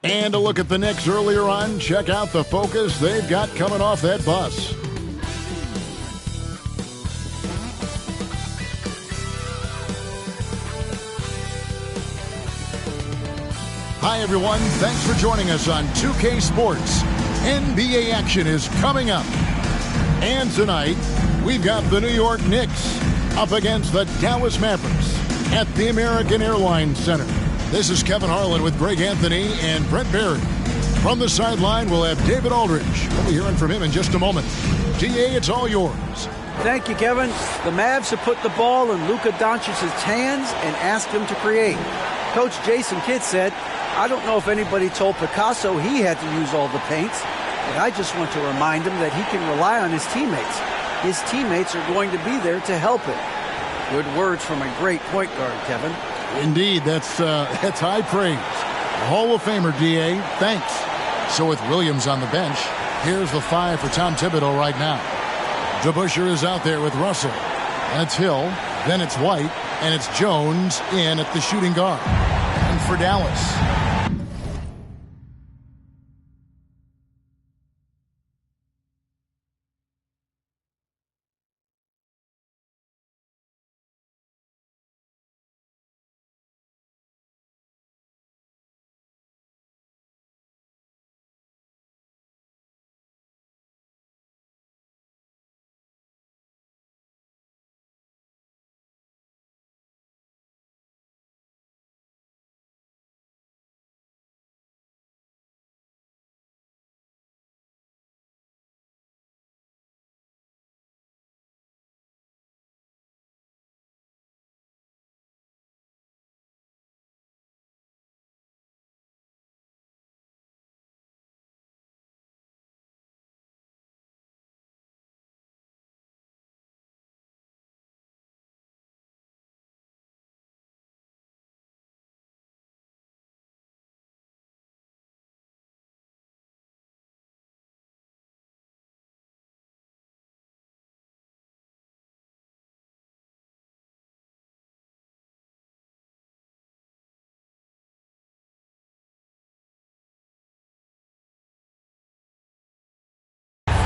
And a look at the Knicks earlier on. Check out the focus they've got coming off that bus. Hi, everyone. Thanks for joining us on 2K Sports. NBA action is coming up. And tonight, we've got the New York Knicks up against the Dallas Mavericks at the American Airlines Center. This is Kevin Harlan with Greg Anthony and Brent Barry. From the sideline, we'll have David Aldridge. We'll be hearing from him in just a moment. DA, it's all yours. Thank you, Kevin. The Mavs have put the ball in Luka Doncic's hands and asked him to create. Coach Jason Kidd said, "I don't know if anybody told Picasso he had to use all the paints, but I just want to remind him that he can rely on his teammates. His teammates are going to be there to help him." Good words from a great point guard, Kevin. Indeed, that's high praise. Hall of Famer, DA. Thanks. So with Williams on the bench, here's the five for Tom Thibodeau right now. DeBusschere is out there with Russell. That's Hill. Then it's White. And it's Jones in at the shooting guard. And for Dallas,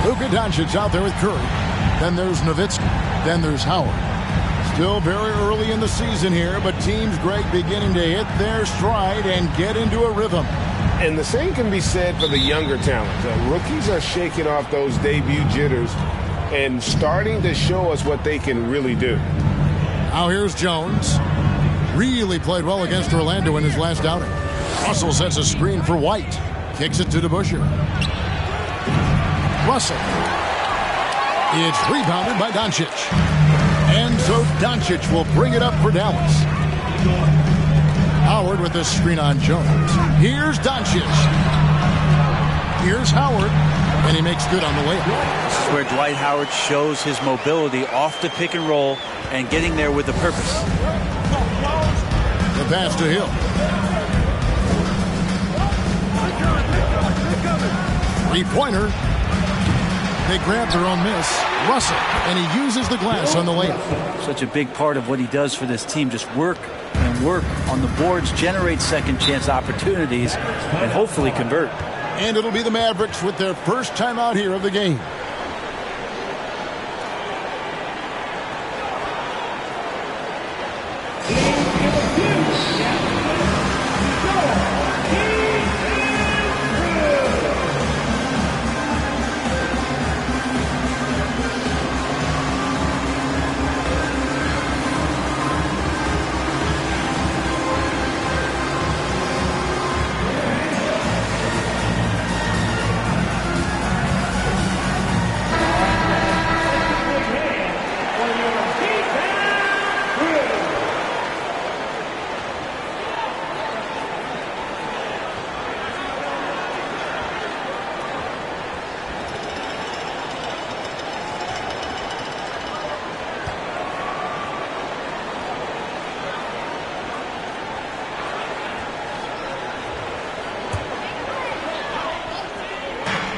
Luka Doncic out there with Curry. Then there's Nowitzki. Then there's Howard. Still very early in the season here, but teams, Greg, beginning to hit their stride and get into a rhythm. And the same can be said for the younger talent. Rookies are shaking off those debut jitters and starting to show us what they can really do. Now here's Jones. Really played well against Orlando in his last outing. Russell sets a screen for White. Kicks it to DeBusschere. Russell. It's rebounded by Doncic. And so Doncic will bring it up for Dallas. Howard with the screen on Jones. Here's Doncic. Here's Howard. And he makes good on the layup. This is where Dwight Howard shows his mobility off the pick and roll and getting there with a purpose. The pass to Hill. Three-pointer. They grab their own miss. Russell, and he uses the glass on the layup. Such a big part of what he does for this team. Just work and work on the boards, generate second chance opportunities, and hopefully convert. And it'll be the Mavericks with their first time out here of the game.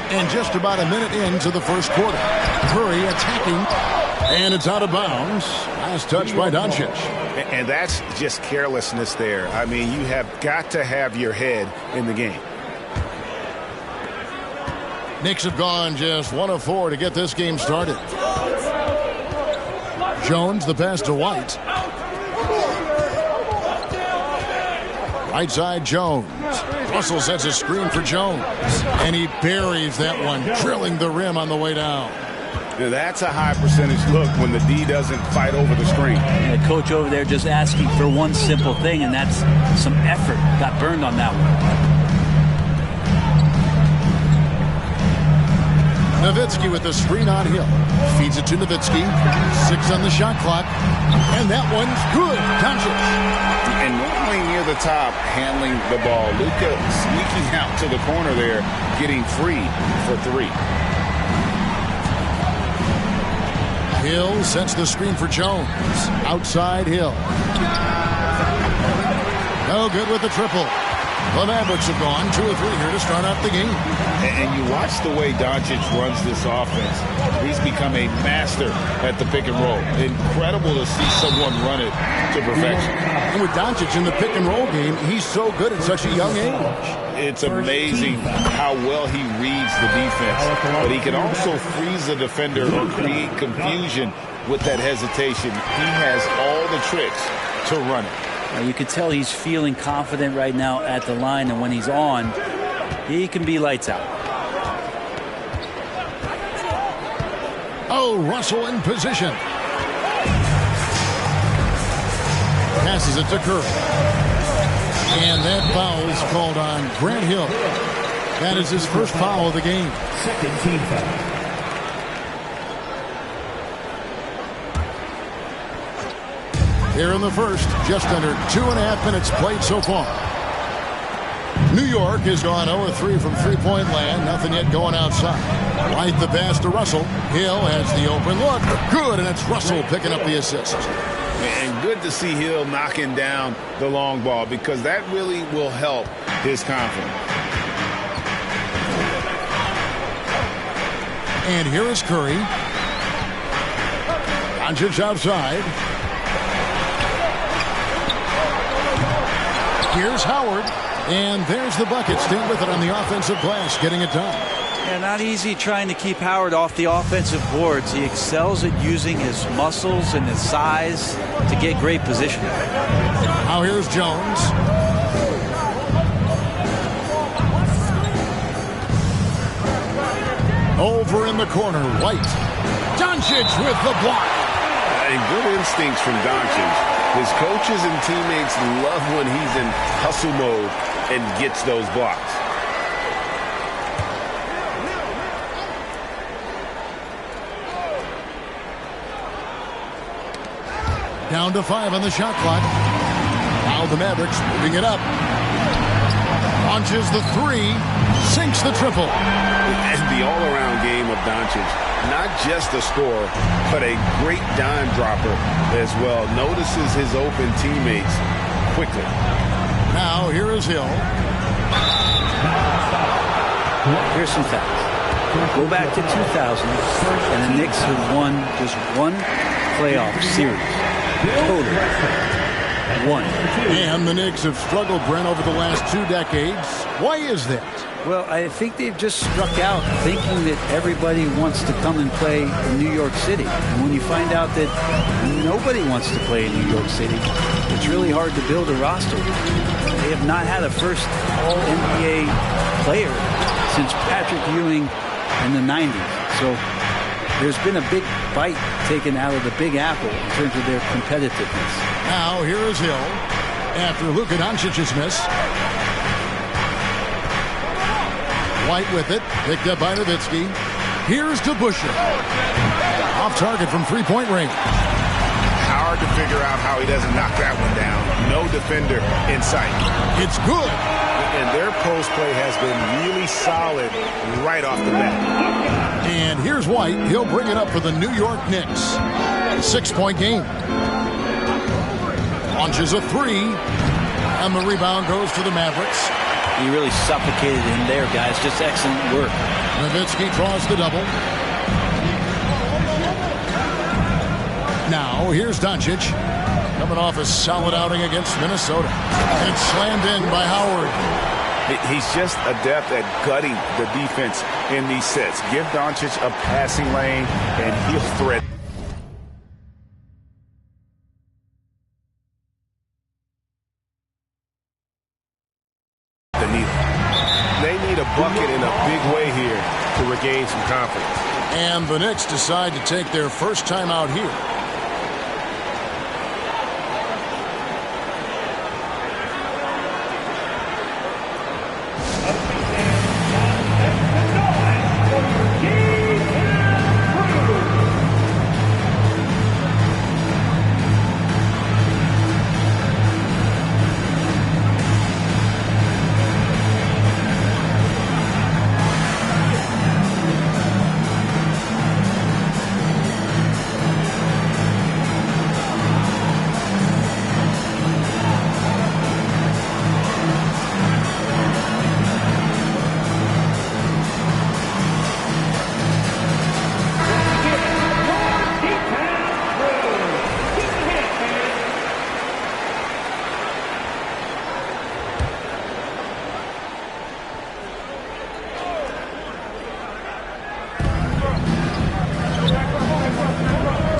And just about a minute into the first quarter. Curry attacking, and it's out of bounds. Last touch by Doncic. And that's just carelessness there. I mean, you have got to have your head in the game. Knicks have gone just 1 of 4 to get this game started. Jones, the pass to White. Right side, Jones. Russell sets a screen for Jones. And he buries that one, drilling the rim on the way down. Now that's a high percentage look when the D doesn't fight over the screen. And the coach over there just asking for one simple thing, and that's some effort. Got burned on that one. Nowitzki with the screen on Hill. Feeds it to Nowitzki. 6 on the shot clock. And that one's good. Doncic. And normally near the top, handling the ball. Luka sneaking out to the corner there, getting free for 3. Hill sets the screen for Jones. Outside Hill. No good with the triple. The Mavericks have gone 2 of 3 here to start out the game. And you watch the way Doncic runs this offense. He's become a master at the pick and roll. Incredible to see someone run it to perfection. And with Doncic in the pick and roll game, he's so good at such a young age. It's amazing how well he reads the defense. But he can also freeze the defender or create confusion with that hesitation. He has all the tricks to run it. You can tell he's feeling confident right now at the line, and when he's on, he can be lights out. Oh, Russell in position. Passes it to Curry. And that foul is called on Grant Hill. That is his first foul of the game. Second team foul. Here in the first, just under 2.5 minutes played so far. New York has gone 0-3 from three-point land. Nothing yet going outside. White the pass to Russell. Hill has the open look. Good, and it's Russell picking up the assist. And good to see Hill knocking down the long ball because that really will help his confidence. And here is Curry. Doncic outside. Here's Howard, and there's the bucket. Staying with it on the offensive glass, getting it done. Yeah, not easy trying to keep Howard off the offensive boards. He excels at using his muscles and his size to get great position. Now here's Jones. Over in the corner, White. Doncic with the block. And good instincts from Doncic. His coaches and teammates love when he's in hustle mode and gets those blocks. Down to 5 on the shot clock. Now the Mavericks moving it up. Launches the 3, sinks the triple. And the all-around game of Doncic. Not just a scorer, but a great dime dropper as well. Notices his open teammates quickly. Now here is Hill. Here's some facts. Go back to 2000, and the Knicks have won just one playoff series. Total. One. And the Knicks have struggled, Brent, over the last 2 decades. Why is that? Well, I think they've just struck out thinking that everybody wants to come and play in New York City. And when you find out that nobody wants to play in New York City, it's really hard to build a roster. They have not had a first All-NBA player since Patrick Ewing in the 90s. So there's been a big bite taken out of the Big Apple in terms of their competitiveness. Now here is Hill after Luka Doncic's miss. White with it, picked up by Nowitzki. Here's to Busher. Off target from three-point range. Hard to figure out how he doesn't knock that one down. No defender in sight. It's good. And their post play has been really solid right off the bat. And here's White. He'll bring it up for the New York Knicks. 6-point game. Launches a 3. And the rebound goes to the Mavericks. He really suffocated him there, guys. Just excellent work. Nowitzki draws the double. Now, here's Doncic. Coming off a solid outing against Minnesota. And it's slammed in by Howard. He's just adept at gutting the defense in these sets. Give Doncic a passing lane, and he'll threaten. They need a bucket in a big way here to regain some confidence. And the Knicks decide to take their first time out here.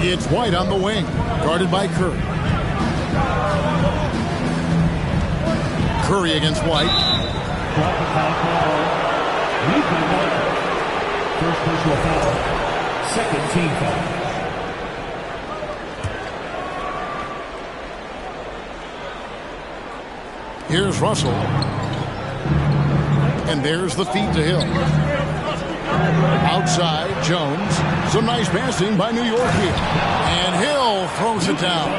It's White on the wing, guarded by Curry. Curry against White. First personal foul. Second team foul. Here's Russell. And there's the feed to Hill. Outside, Jones. Some nice passing by New York here. And Hill throws it down.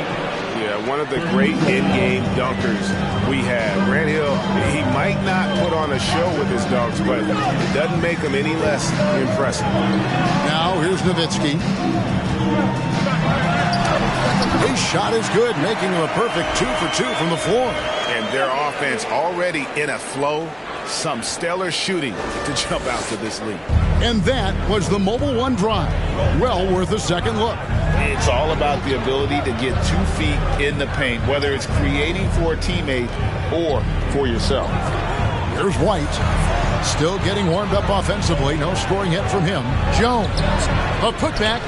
Yeah, one of the great in-game dunkers we have. Grant Hill, he might not put on a show with his dunks, but it doesn't make him any less impressive. Now, here's Nowitzki. His shot is good, making him a perfect 2 for 2 from the floor. And their offense already in a flow. Some stellar shooting to jump out to this lead. And that was the Mobile One drive. Well worth a second look. It's all about the ability to get 2 feet in the paint, whether it's creating for a teammate or for yourself. Here's White. Still getting warmed up offensively. No scoring hit from him. Jones. A putback.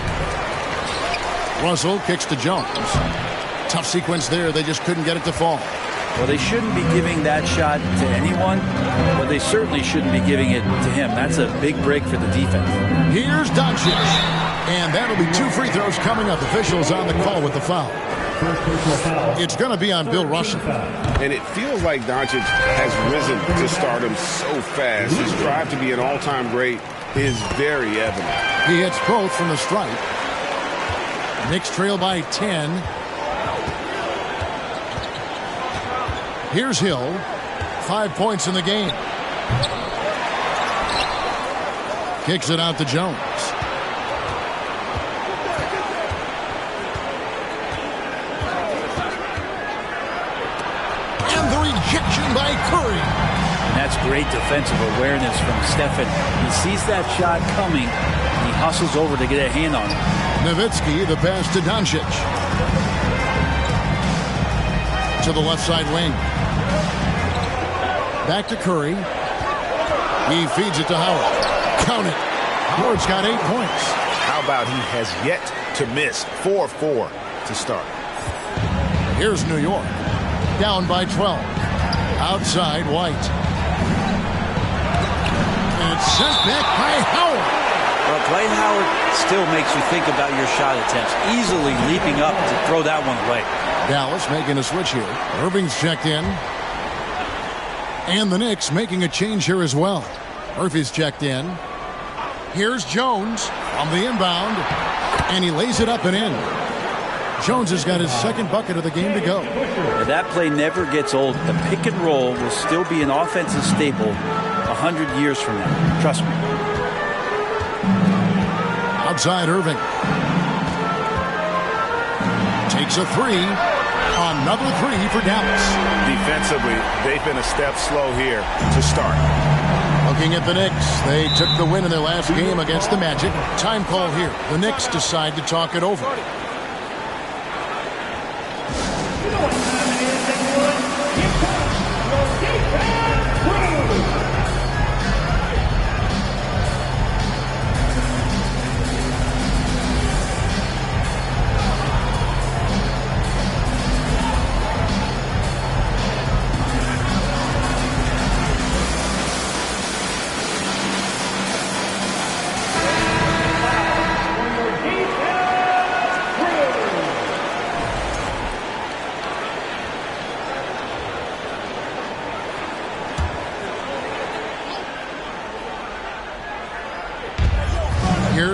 Russell kicks to Jones. Tough sequence there. They just couldn't get it to fall. Well, they shouldn't be giving that shot to anyone, but they certainly shouldn't be giving it to him. That's a big break for the defense. Here's Doncic. And that'll be 2 free throws coming up. Officials on the call with the foul. It's going to be on Bill Russell. And it feels like Doncic has risen to stardom so fast. His drive to be an all-time great is very evident. He hits both from the stripe. Knicks trail by 10. Here's Hill. 5 points in the game. Kicks it out to Jones. And the rejection by Curry. And that's great defensive awareness from Stephen. He sees that shot coming. He hustles over to get a hand on it. Nowitzki, the pass to Doncic. To the left side wing. Back to Curry. He feeds it to Howard. Count it. Howard's got 8 points. How about he has yet to miss 4-4 to start. Here's New York. Down by 12. Outside, White. And it's sent back by Howard. Well, Dwight Howard still makes you think about your shot attempts. Easily leaping up to throw that one away. Dallas making a switch here. Irving's checked in. And the Knicks making a change here as well. Murphy's checked in. Here's Jones on the inbound. And he lays it up and in. Jones has got his second bucket of the game to go. That play never gets old. The pick and roll will still be an offensive staple 100 years from now. Trust me. Outside Irving. Takes a 3. Another 3 for Dallas. Defensively, they've been a step slow here to start. Looking at the Knicks, they took the win in their last game against the Magic. Time call here. The Knicks decide to talk it over.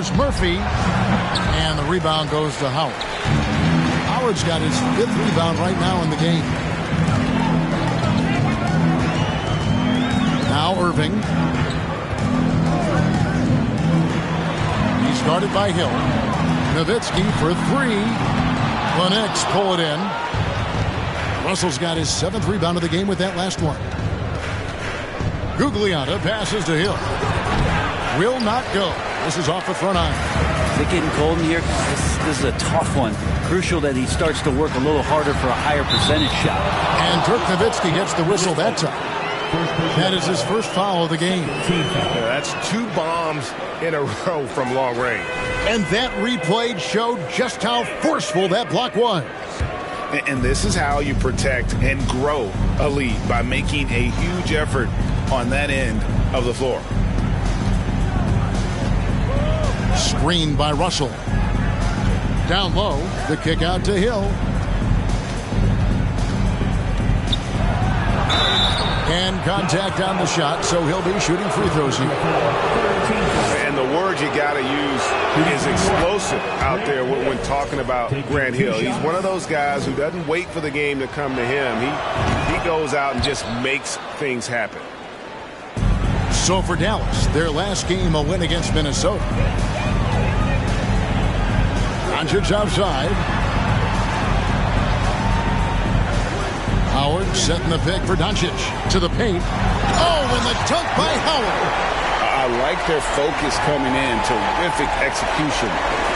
Here's Murphy. And the rebound goes to Howard. Howard's got his 5th rebound right now in the game. Now Irving. He's guarded by Hill. Nowitzki for 3. The Knicks pull it in. Russell's got his 7th rebound of the game with that last one. Gugliotta passes to Hill. Will not go. This is off the front iron. Is it getting cold in here? This is a tough one. Crucial that he starts to work a little harder for a higher percentage shot. And Dirk Nowitzki gets the whistle that time. That is his first foul of the game. That's 2 bombs in a row from long range. And that replay showed just how forceful that block was. And this is how you protect and grow a lead, by making a huge effort on that end of the floor. Screened by Russell. Down low, the kick out to Hill. And contact on the shot, so he'll be shooting free throws here. And the word you got to use is explosive out there when talking about Grant Hill. He's one of those guys who doesn't wait for the game to come to him. He goes out and just makes things happen. So for Dallas, their last game, a win against Minnesota. Doncic outside. Howard setting the pick for Doncic. To the paint. Oh, and the dunk by Howard. I like their focus coming in. Terrific execution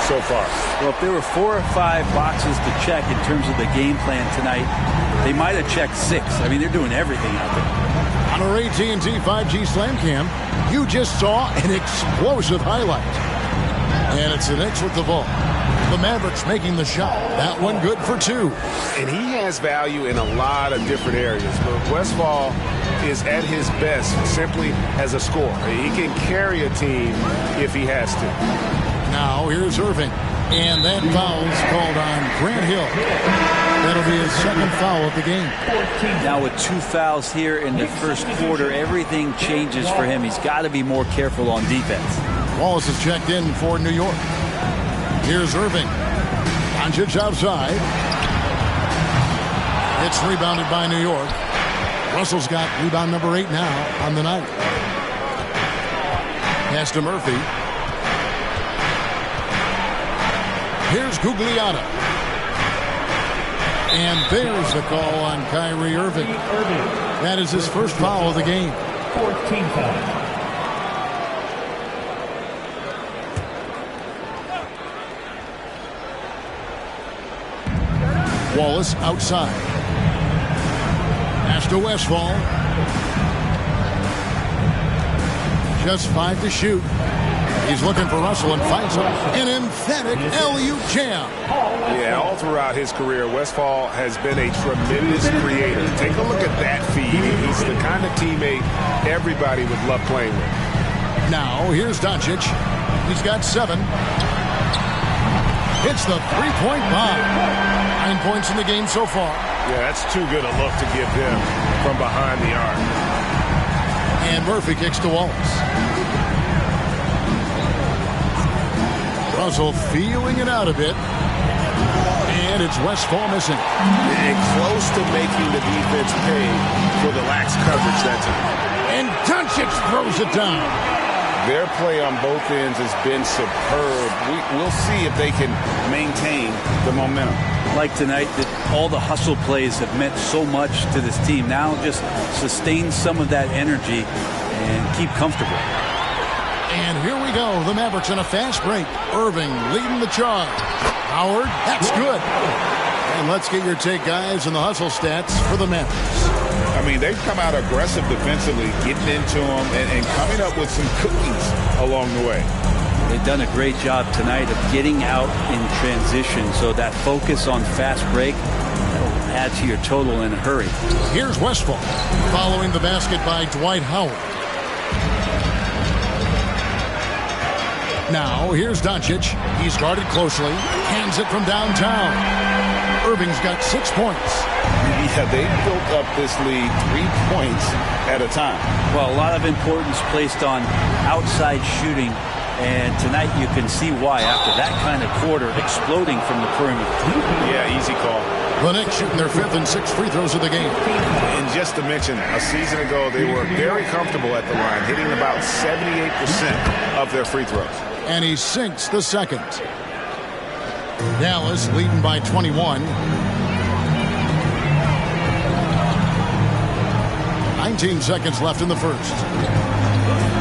so far. Well, if there were 4 or 5 boxes to check in terms of the game plan tonight, they might have checked 6. I mean, they're doing everything out there. On our AT&T 5G Slam Cam, you just saw an explosive highlight. And it's the Knicks with the ball. The Mavericks making the shot. That one good for 2. And he has value in a lot of different areas. But Westphal is at his best simply as a scorer. He can carry a team if he has to. Now here's Irving. And that foul's called on Grant Hill. That'll be his 2nd foul of the game. Now with 2 fouls here in the first quarter, everything changes for him. He's got to be more careful on defense. Wallace is checked in for New York. Here's Irving. Doncic outside. It's rebounded by New York. Russell's got rebound number 8 now on the night. Pass to Murphy. Here's Gugliotta. And there's the call on Kyrie Irving. That is his first foul of the game. 14 foul. Wallace outside. Pass to Westphal. Just 5 to shoot. He's looking for Russell and finds him. An emphatic LU jam. Yeah, all throughout his career, Westphal has been a tremendous creator. Take a look at that feed. He's the kind of teammate everybody would love playing with. Now, here's Doncic. He's got 7. Hits the 3-point bomb. 9 points in the game so far. Yeah, that's too good a look to give him from behind the arc. And Murphy kicks to Wallace. Russell feeling it out a bit. And it's Westphal missing. And close to making the defense pay for the lax coverage that time. And Doncic throws it down. Their play on both ends has been superb. We'll see if they can maintain the momentum. Like tonight, that all the hustle plays have meant so much to this team. Now just sustain some of that energy and keep comfortable. And here we go. The Mavericks in a fast break. Irving leading the charge. Howard, that's good. And let's get your take, guys, on the hustle stats for the Mavericks. I mean, they've come out aggressive defensively, getting into them and coming up with some cookies along the way. They've done a great job tonight of getting out in transition, so that focus on fast break will add to your total in a hurry. Here's Westphal following the basket by Dwight Howard. Now, here's Doncic. He's guarded closely. Hands it from downtown. Irving's got 6 points. Yeah, they built up this lead 3 points at a time. Well, a lot of importance placed on outside shooting And tonight you can see why after that kind of quarter exploding from the perimeter. Yeah, easy call. The Knicks shooting their 5th and 6th free throws of the game. And just to mention, a season ago they were very comfortable at the line, hitting about 78% of their free throws. And he sinks the second. Dallas leading by 21. 19 seconds left in the first.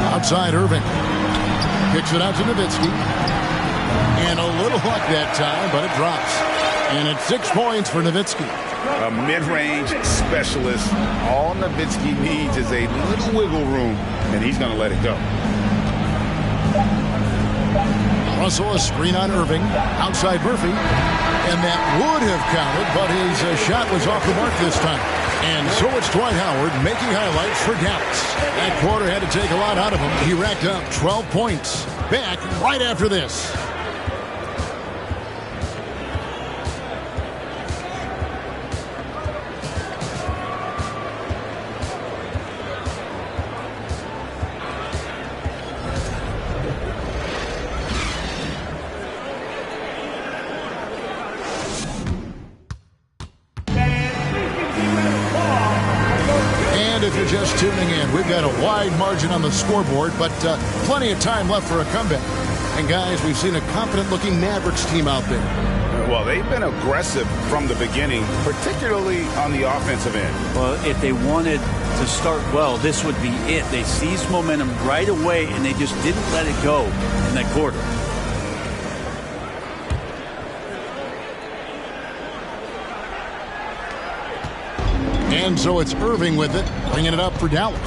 Outside Irving. Kicks it out to Nowitzki. And a little luck that time, but it drops. And it's 6 points for Nowitzki. A mid-range specialist. All Nowitzki needs is a little wiggle room, and he's going to let it go. Russell, a screen on Irving. Outside Murphy. And that would have counted, but his shot was off the mark this time. And so it's Dwight Howard making highlights for Dallas. That quarter had to take a lot out of him. He racked up 12 points. Back right after this. If you're just tuning in, we've got a wide margin on the scoreboard, but plenty of time left for a comeback. And guys, we've seen a confident-looking Mavericks team out there. Well, they've been aggressive from the beginning, particularly on the offensive end. Well, if they wanted to start well, this would be it. They seized momentum right away, and they just didn't let it go in that quarter. And so it's Irving with it, bringing it up for Dallas.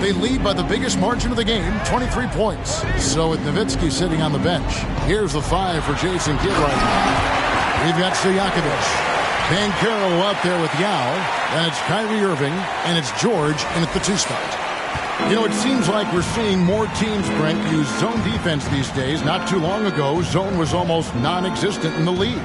They lead by the biggest margin of the game, 23 points. So with Nowitzki sitting on the bench, here's the 5 for Jason Kidd right now. We've got Stojakovic. Banchero out there with Yao. Then it's Kyrie Irving, and it's George in at the 2 spot. You know, it seems like we're seeing more teams, Brent, use zone defense these days. Not too long ago, zone was almost non-existent in the league.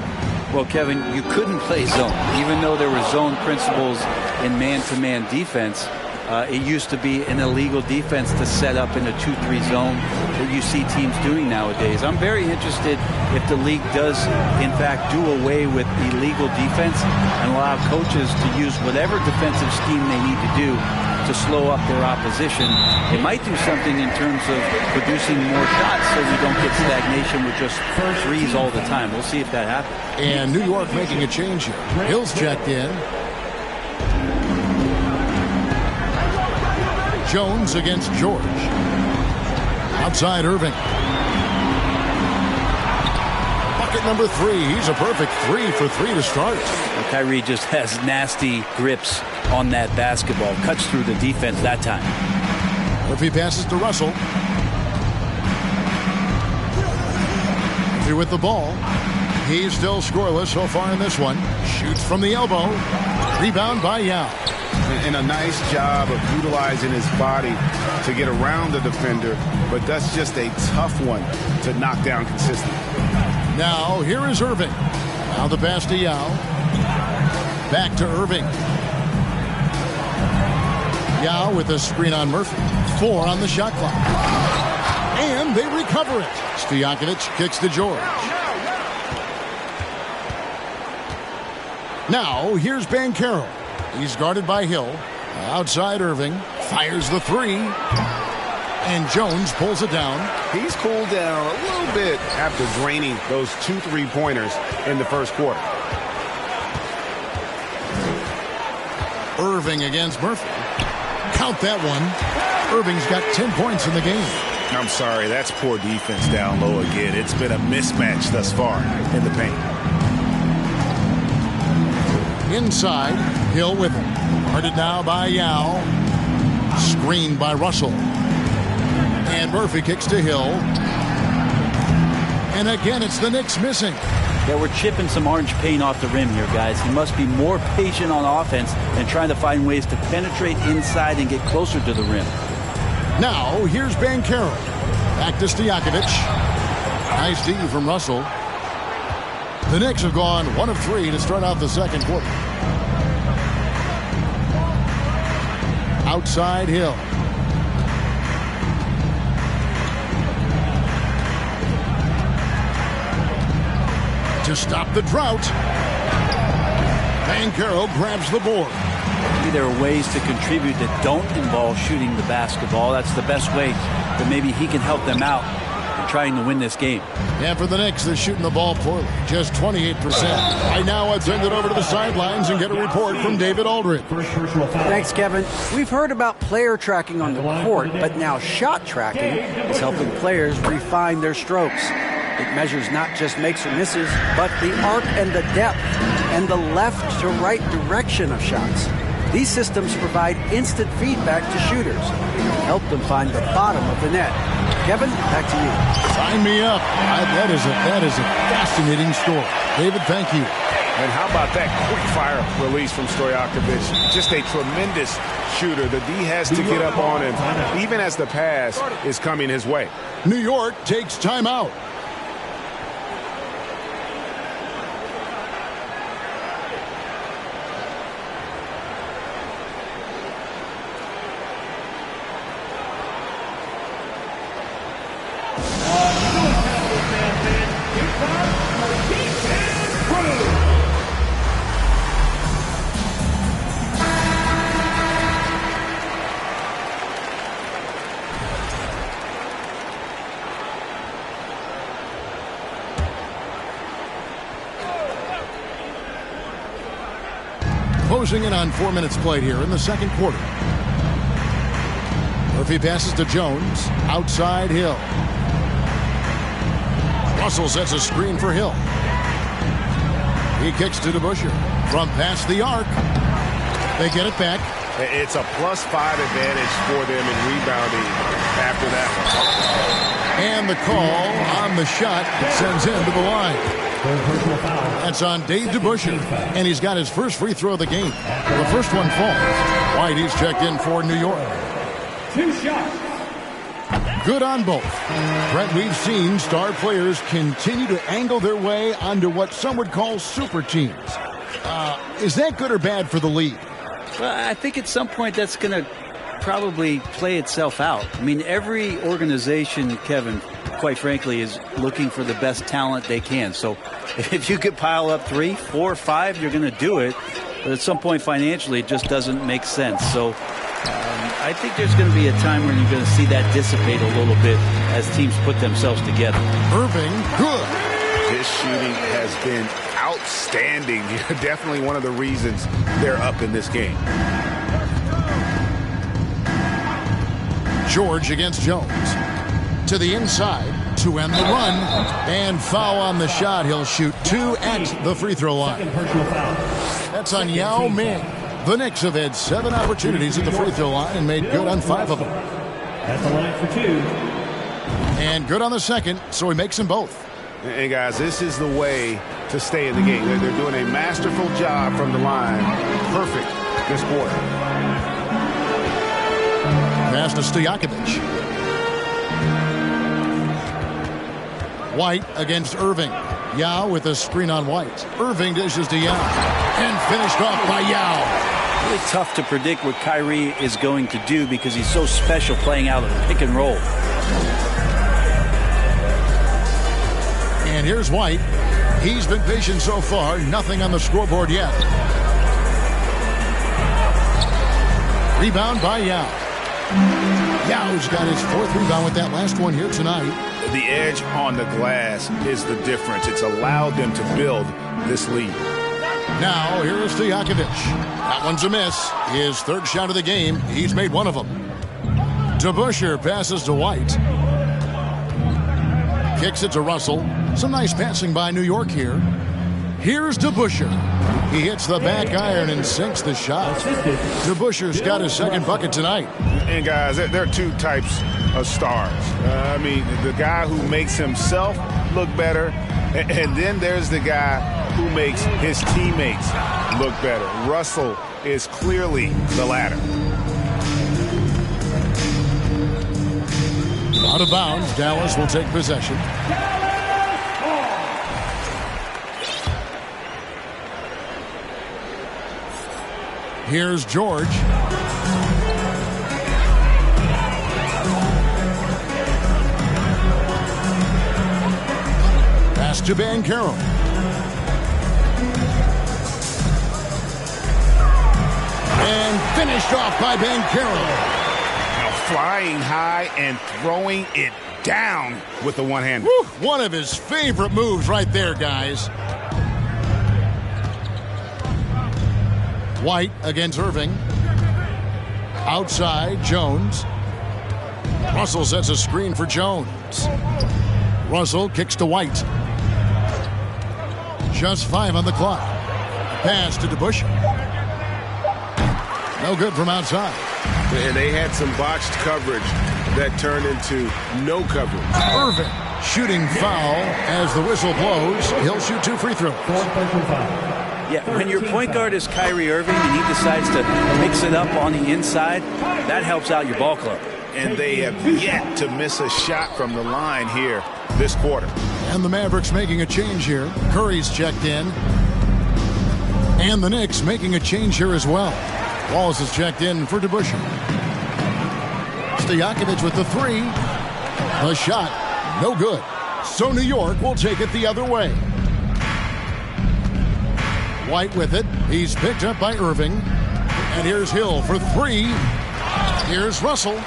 Well, Kevin, you couldn't play zone. Even though there were zone principles in man-to-man defense, it used to be an illegal defense to set up in a 2-3 zone that you see teams doing nowadays. I'm very interested if the league does, in fact, do away with illegal defense and allow coaches to use whatever defensive scheme they need to do to slow up their opposition. It might do something in terms of producing more shots so we don't get stagnation with just threes all the time. We'll see if that happens. And New York making a change here. Hill's checked in. Jones against George. Outside Irving. Bucket number 3. He's a perfect 3 for 3 to start. Well, Kyrie just has nasty grips on that basketball. Cuts through the defense that time. Murphy passes to Russell. Murphy with the ball. He's still scoreless so far in this one. Shoots from the elbow. Rebound by Yao. And a nice job of utilizing his body to get around the defender, but that's just a tough one to knock down consistently. Now, here is Irving. Now the pass to Yao. Back to Irving. Yao with a screen on Murphy. 4 on the shot clock. And they recover it. Stojakovic kicks to George. Now, here's Banchero. He's guarded by Hill. Outside Irving. Fires the 3. And Jones pulls it down. He's cooled down a little bit after draining those 2 3-pointers in the first quarter. Irving against Murphy. Count that one. Irving's got 10 points in the game. I'm sorry, that's poor defense down low again. It's been a mismatch thus far in the paint. Inside, Hill with him. Guarded now by Yao. Screened by Russell. And Murphy kicks to Hill. And again, it's the Knicks missing. Yeah, we're chipping some orange paint off the rim here, guys. He must be more patient on offense and trying to find ways to penetrate inside and get closer to the rim. Now, here's Banchero. Back to Stojakovic. Nice D from Russell. The Knicks have gone 1 of 3 to start out the second quarter. Outside Hill. to stop the drought. Bancaro grabs the board. Maybe there are ways to contribute that don't involve shooting the basketball. That's the best way that maybe he can help them out in trying to win this game. And for the Knicks, they're shooting the ball poorly, just 28%. Right now, let's send it over to the sidelines and get a report from David Aldridge. Thanks, Kevin. We've heard about player tracking on the court, but now shot tracking is helping players refine their strokes. It measures not just makes or misses, but the arc and the depth and the left to right direction of shots. These systems provide instant feedback to shooters and help them find the bottom of the net. Kevin, back to you. Sign me up. That is a fascinating story. David, thank you. And how about that quick fire release from Stojakovic? Just a tremendous shooter. The D has to get up on him, even as the pass is coming his way. New York takes timeout. Closing in on 4 minutes played here in the second quarter. Murphy passes to Jones. Outside Hill. Russell sets a screen for Hill. He kicks to DeBusschere. From past the arc. They get it back. It's a +5 advantage for them in rebounding after that one. And the call on the shot sends him to the line. That's on Dave DeBusschere, and he's got his first free throw of the game. The first one falls. White, he's checked in for New York. 2 shots. Good on both. Brent, we've seen star players continue to angle their way onto what some would call super teams. Is that good or bad for the league? Well, I think at some point that's going to probably play itself out. I mean, every organization, Kevin, quite frankly, is looking for the best talent they can. So if you could pile up 3, 4, 5, you're going to do it. But at some point financially, it just doesn't make sense. So I think there's going to be a time when you're going to see that dissipate a little bit as teams put themselves together. Irving, good. His shooting has been outstanding. Definitely one of the reasons they're up in this game. George against Jones. To the inside to end the run. And foul on the shot. He'll shoot 2 at the free throw line. That's on Yao Ming. The Knicks have had 7 opportunities at the free throw line and made good on 5 of them. At the line for 2. And good on the second, so he makes them both. And guys, this is the way to stay in the game. They're doing a masterful job from the line. Perfect this quarter. Pass to Stojakovic. White against Irving. Yao with a screen on White. Irving dishes to Yao. And finished off by Yao. Really tough to predict what Kyrie is going to do because he's so special playing out of the pick and roll. And here's White. He's been patient so far. Nothing on the scoreboard yet. Rebound by Yao. Yao's got his 4th rebound with that last one here tonight. The edge on the glass is the difference. It's allowed them to build this lead. Now, here's Stojakovic. That one's a miss. His 3rd shot of the game. He's made 1 of them. DeBusschere passes to White. Kicks it to Russell. Some nice passing by New York here. Here's DeBusschere. He hits the back iron and sinks the shot. DeBusschere's got his 2nd bucket tonight. And guys, there are 2 types of stars. I mean, the guy who makes himself look better, and then there's the guy who makes his teammates look better. Russell is clearly the latter. Out of bounds, Dallas will take possession. Here's George. Pass to Bancaro. And finished off by Banchero. Now flying high and throwing it down with the one-hander. One of his favorite moves right there, guys. White against Irving. Outside, Jones. Russell sets a screen for Jones. Russell kicks to White. Just 5 on the clock. Pass to DeBusch. No good from outside. And they had some botched coverage that turned into no coverage. Irving shooting foul as the whistle blows. He'll shoot 2 free throws. Yeah, when your point guard is Kyrie Irving and he decides to mix it up on the inside, that helps out your ball club. And they have yet to miss a shot from the line here this quarter. And the Mavericks making a change here. Curry's checked in. And the Knicks making a change here as well. Wallace is checked in for DeBusch. Stojakovic with the 3. The shot, no good. So New York will take it the other way. White with it. He's picked up by Irving. And here's Hill for 3. Here's Russell.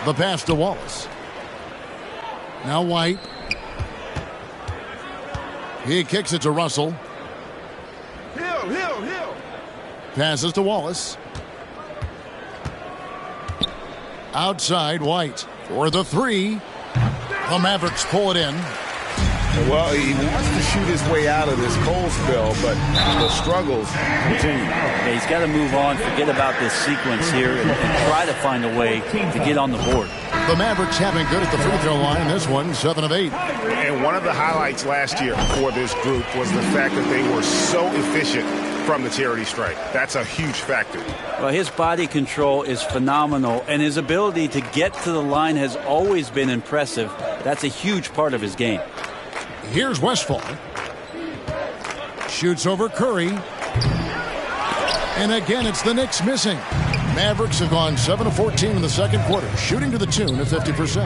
The pass to Wallace. Now White. He kicks it to Russell. Hill. Passes to Wallace. Outside, White for the 3. The Mavericks pull it in. Well, he wants to shoot his way out of this cold spell, but the struggles continue. Yeah, he's got to move on, forget about this sequence here, and try to find a way to get on the board. The Mavericks having good at the free throw line. This one, 7 of 8. And one of the highlights last year for this group was the fact that they were so efficient from the charity stripe. That's a huge factor. Well, his body control is phenomenal, and his ability to get to the line has always been impressive. That's a huge part of his game. Here's Westphal. Shoots over Curry. And again, it's the Knicks missing. Mavericks have gone 7 of 14 in the second quarter, shooting to the tune of 50%.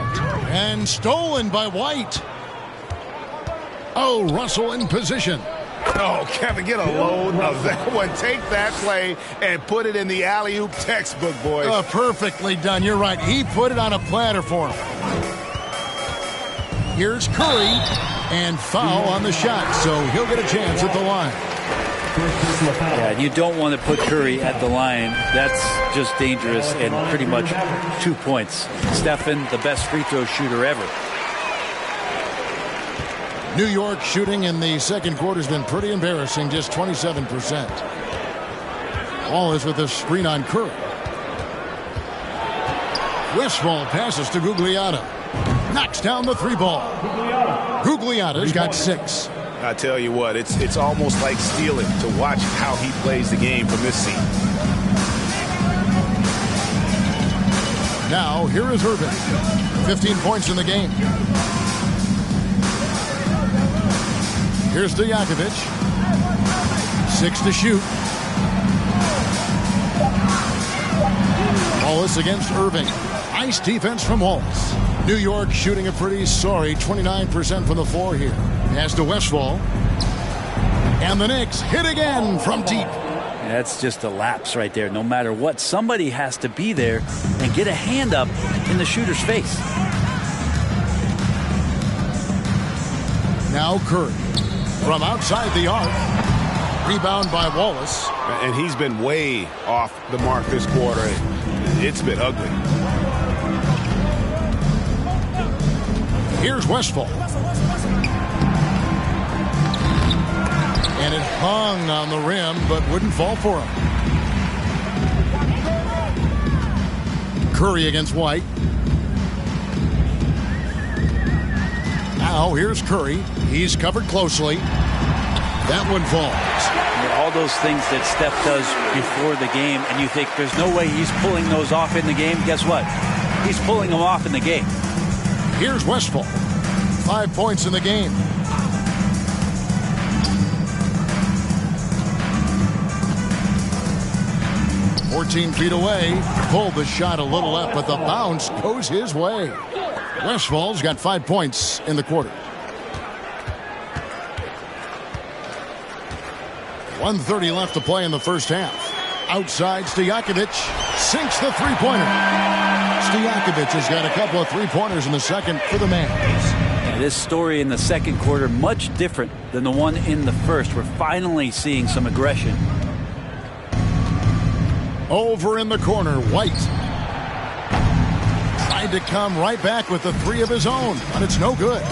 And stolen by White. Oh, Russell in position. Oh, Kevin, get a load of that one. Take that play and put it in the alley-oop textbook, boys. Perfectly done. You're right. He put it on a platter for him. Here's Curry. And foul on the shot, so he'll get a chance at the line. Yeah, you don't want to put Curry at the line. That's just dangerous and pretty much 2 points. Stephen, the best free throw shooter ever. New York shooting in the second quarter has been pretty embarrassing, just 27%. Wallace with a screen on Curry. Westphal passes to Gugliotta. Knocks down the 3 ball. Gugliotta's got 6. I tell you what, it's almost like stealing to watch how he plays the game from this seat. Now, here is Irving. 15 points in the game. Here's Stojakovic. 6 to shoot. Wallace against Irving. Nice defense from Wallace. New York shooting a pretty sorry 29% from the floor here. Pass to Westphal. And the Knicks hit again from deep. That's just a lapse right there. No matter what, somebody has to be there and get a hand up in the shooter's face. Now Curry from outside the arc. Rebound by Wallace. And he's been way off the mark this quarter. It's been ugly. Here's Westphal. And it hung on the rim, but wouldn't fall for him. Curry against White. Now here's Curry. He's covered closely. That one falls. All those things that Steph does before the game, and you think there's no way he's pulling those off in the game. Guess what? He's pulling them off in the game. Here's Westphal. 5 points in the game. "14 feet away." Pulled the shot a little left, but the bounce goes his way. Westphal's got 5 points in the quarter. 1:30 left to play in the first half. Outside, Stojakovic sinks the three-pointer. Stojakovic has got a couple of three-pointers in the second for the Mavs. This story in the second quarter much different than the one in the first. We're finally seeing some aggression. Over in the corner, White tried to come right back with the three of his own, but it's no good.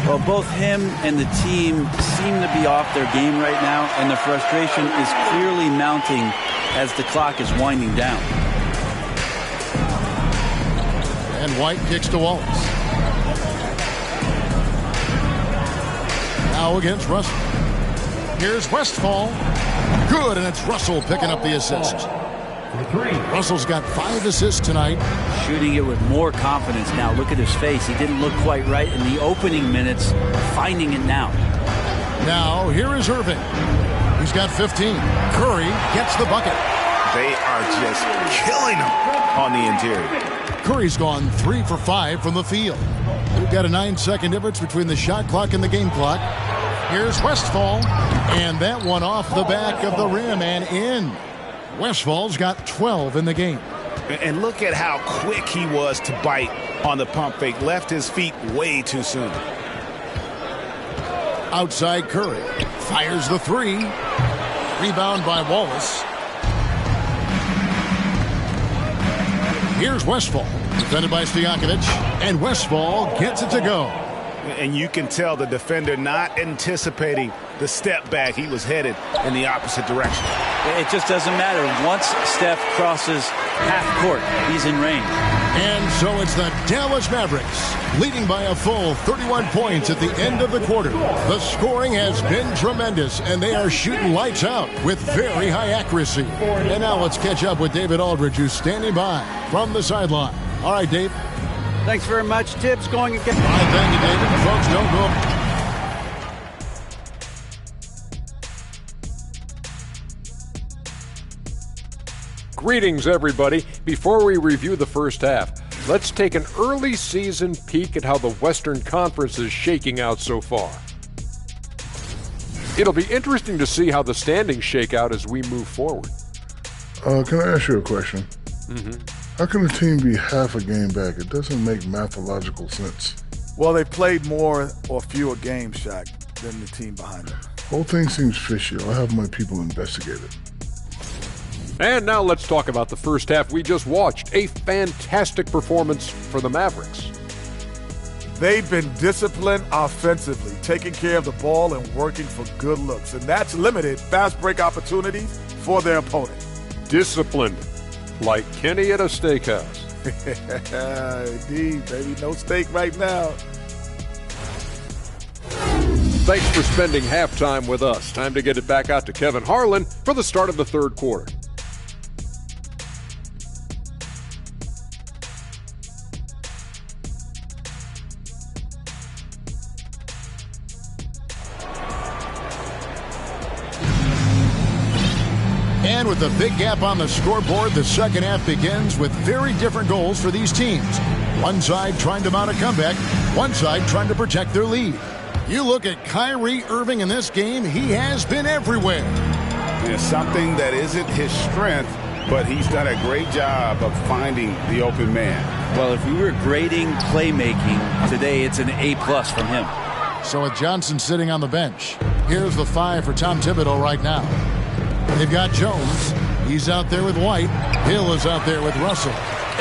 Well, both him and the team seem to be off their game right now, and the frustration is clearly mounting as the clock is winding down. And White kicks to Wallace. Now against Russell. Here's Westphal. Good, and it's Russell picking up the assist. Russell's got 5 assists tonight. Shooting it with more confidence now. Look at his face. He didn't look quite right in the opening minutes. Finding it now. Now, here is Irving. He's got 15. Curry gets the bucket. They are just killing him on the interior. Curry's gone 3 for 5 from the field. We've got a 9-second difference between the shot clock and the game clock. Here's Westphal. And that one off the back of the rim and in. Westphal's got 12 in the game. And look at how quick he was to bite on the pump fake. Left his feet way too soon. Outside Curry. Fires the three. Rebound by Wallace. Here's Westphal. Defended by Stojakovic. And Westphal gets it to go. And you can tell the defender not anticipating the step back. He was headed in the opposite direction. It just doesn't matter. Once Steph crosses half court, he's in range. And so it's the Dallas Mavericks leading by a full 31 points at the end of the quarter. The scoring has been tremendous, and they are shooting lights out with very high accuracy. And now let's catch up with David Aldridge, who's standing by from the sideline. All right, Dave. Thanks very much. Tibbs going again. All right, thank you, David. Folks, don't go. Greetings, everybody. Before we review the first half, let's take an early season peek at how the Western Conference is shaking out so far. It'll be interesting to see how the standings shake out as we move forward. Can I ask you a question? How can a team be half a game back? It doesn't make mathological sense. Well, they played more or fewer games, Shaq, than the team behind them. Whole thing seems fishy. I'll have my people investigate it. And now let's talk about the first half we just watched. A fantastic performance for the Mavericks. They've been disciplined offensively, taking care of the ball and working for good looks. And that's limited fast break opportunities for their opponent. Disciplined, like Kenny at a steakhouse. Indeed, baby. No steak right now. Thanks for spending halftime with us. Time to get it back out to Kevin Harlan for the start of the third quarter. And with a big gap on the scoreboard, the second half begins with very different goals for these teams. One side trying to mount a comeback, one side trying to protect their lead. You look at Kyrie Irving in this game, he has been everywhere. It's something that isn't his strength, but he's done a great job of finding the open man. Well, if we were grading playmaking today, it's an A+ from him. So with Johnson sitting on the bench, here's the 5 for Tom Thibodeau right now. They've got Jones. He's out there with White. Hill is out there with Russell.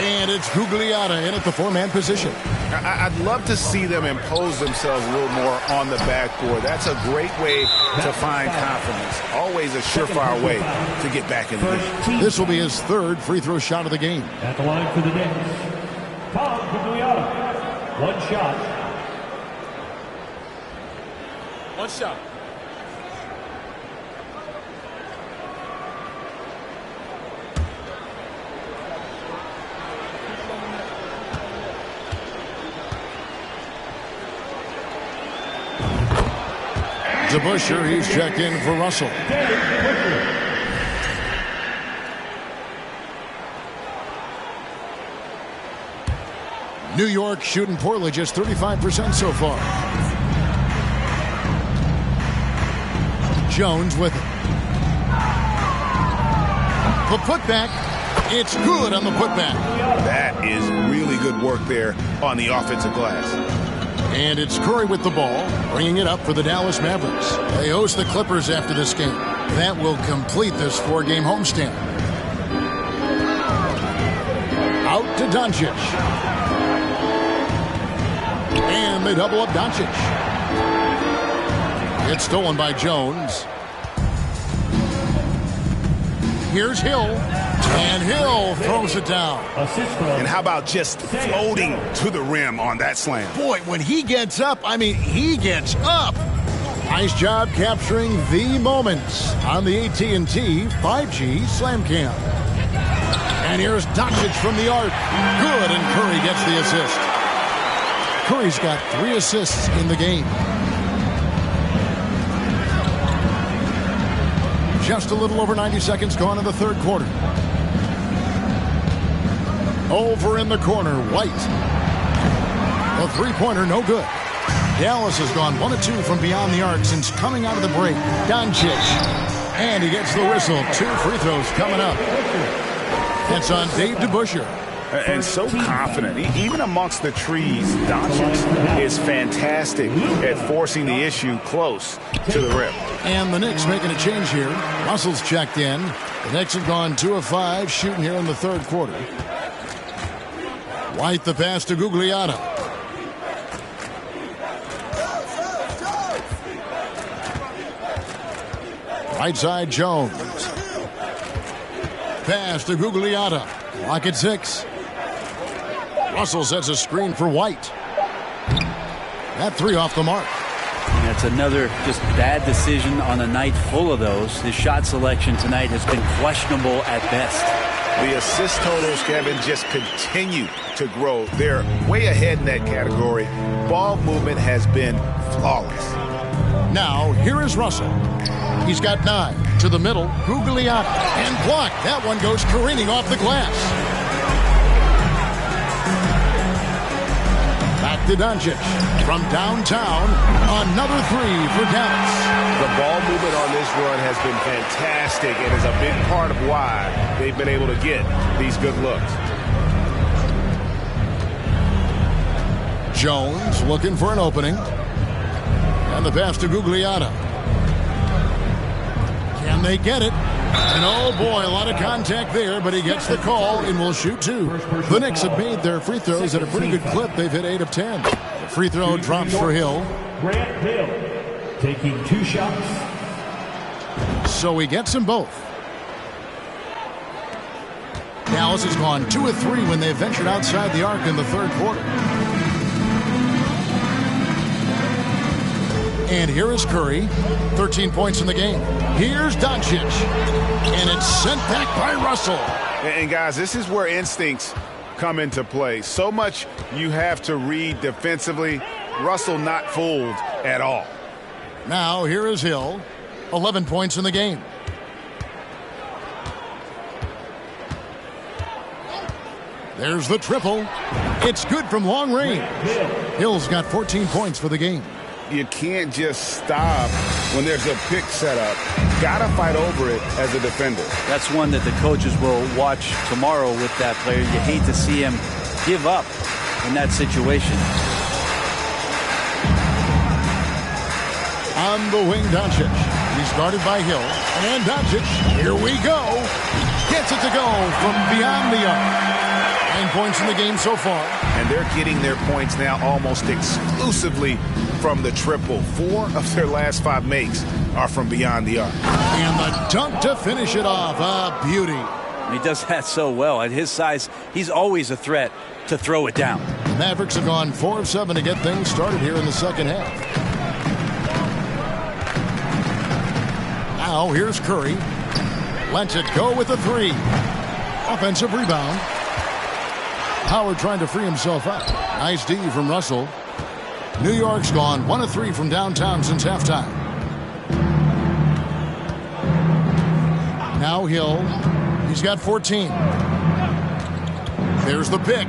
And it's Gugliotta in at the 4-man position. I'd love to see them impose themselves a little more on the backboard. That's a great way to find confidence. Always a surefire way to get back in the game. This will be his third free throw shot of the game. At the line for the Knicks, Tom Gugliotta. One shot. One shot. To Busher, he's checked in for Russell. New York shooting poorly, just 35% so far. Jones with it. The putback. It's good on the putback. That is really good work there on the offensive glass. And it's Curry with the ball, bringing it up for the Dallas Mavericks. They host the Clippers after this game. That will complete this 4-game homestand. Out to Doncic. And they double up Doncic. It's stolen by Jones. Here's Hill. And Hill throws it down. And how about just floating to the rim on that slam? Boy, when he gets up, I mean, he gets up. Nice job capturing the moments on the AT&T 5G Slam Cam. And here's Doncic from the arc. Good, and Curry gets the assist. Curry's got 3 assists in the game. Just a little over 90 seconds gone in the third quarter. Over in the corner, White. The three-pointer, no good. Dallas has gone 1 of 2 from beyond the arc since coming out of the break. Doncic. And he gets the whistle. 2 free throws coming up. That's on Dave DeBusschere. And so confident. Even amongst the trees, Doncic is fantastic at forcing the issue close to the rim. And the Knicks making a change here. Russell's checked in. The Knicks have gone 2 of 5 shooting here in the third quarter. White the pass to Gugliotta. Right side Jones. Pass to Gugliotta. Clock at 6. Russell sets a screen for White. That 3 off the mark. And that's another just bad decision on a night full of those. His shot selection tonight has been questionable at best. The assist totals, Kevin, just continue to grow. They're way ahead in that category. Ball movement has been flawless. Now, here is Russell. He's got 9 to the middle. Gugliotta and blocked. That one goes careening off the glass. Back to Doncic. From downtown, another 3 for Dallas. The ball movement on this run has been fantastic and is a big part of why they've been able to get these good looks. Jones looking for an opening. And the pass to Gugliotta. Can they get it? And oh boy, a lot of contact there, but he gets the call and will shoot 2. The Knicks have made their free throws at a pretty good clip. They've hit 8 of 10. The free throw drops for Hill. Grant Hill taking 2 shots. So he gets them both. Dallas has gone 2 of 3 when they ventured outside the arc in the third quarter. And here is Curry, 13 points in the game. Here's Doncic, and it's sent back by Russell. And guys, this is where instincts come into play. So much you have to read defensively. Russell not fooled at all. Now here is Hill, 11 points in the game. There's the triple. It's good from long range. Hill's got 14 points for the game. You can't just stop when there's a pick set up. Gotta fight over it as a defender. That's one that the coaches will watch tomorrow with that player. You hate to see him give up in that situation. On the wing, Doncic. He's guarded by Hill. And Doncic, here we go. Gets it to go from beyond the arc. 9 points in the game so far. And they're getting their points now almost exclusively from the triple. 4 of their last 5 makes are from beyond the arc. And the dunk to finish it off. A beauty. He does that so well. At his size, he's always a threat to throw it down. The Mavericks have gone 4 of 7 to get things started here in the second half. Now here's Curry. Lets it go with a 3. Offensive rebound. Howard trying to free himself up. Nice D from Russell. New York's gone 1 of 3 from downtown since halftime. Now Hill. He's got 14. There's the pick.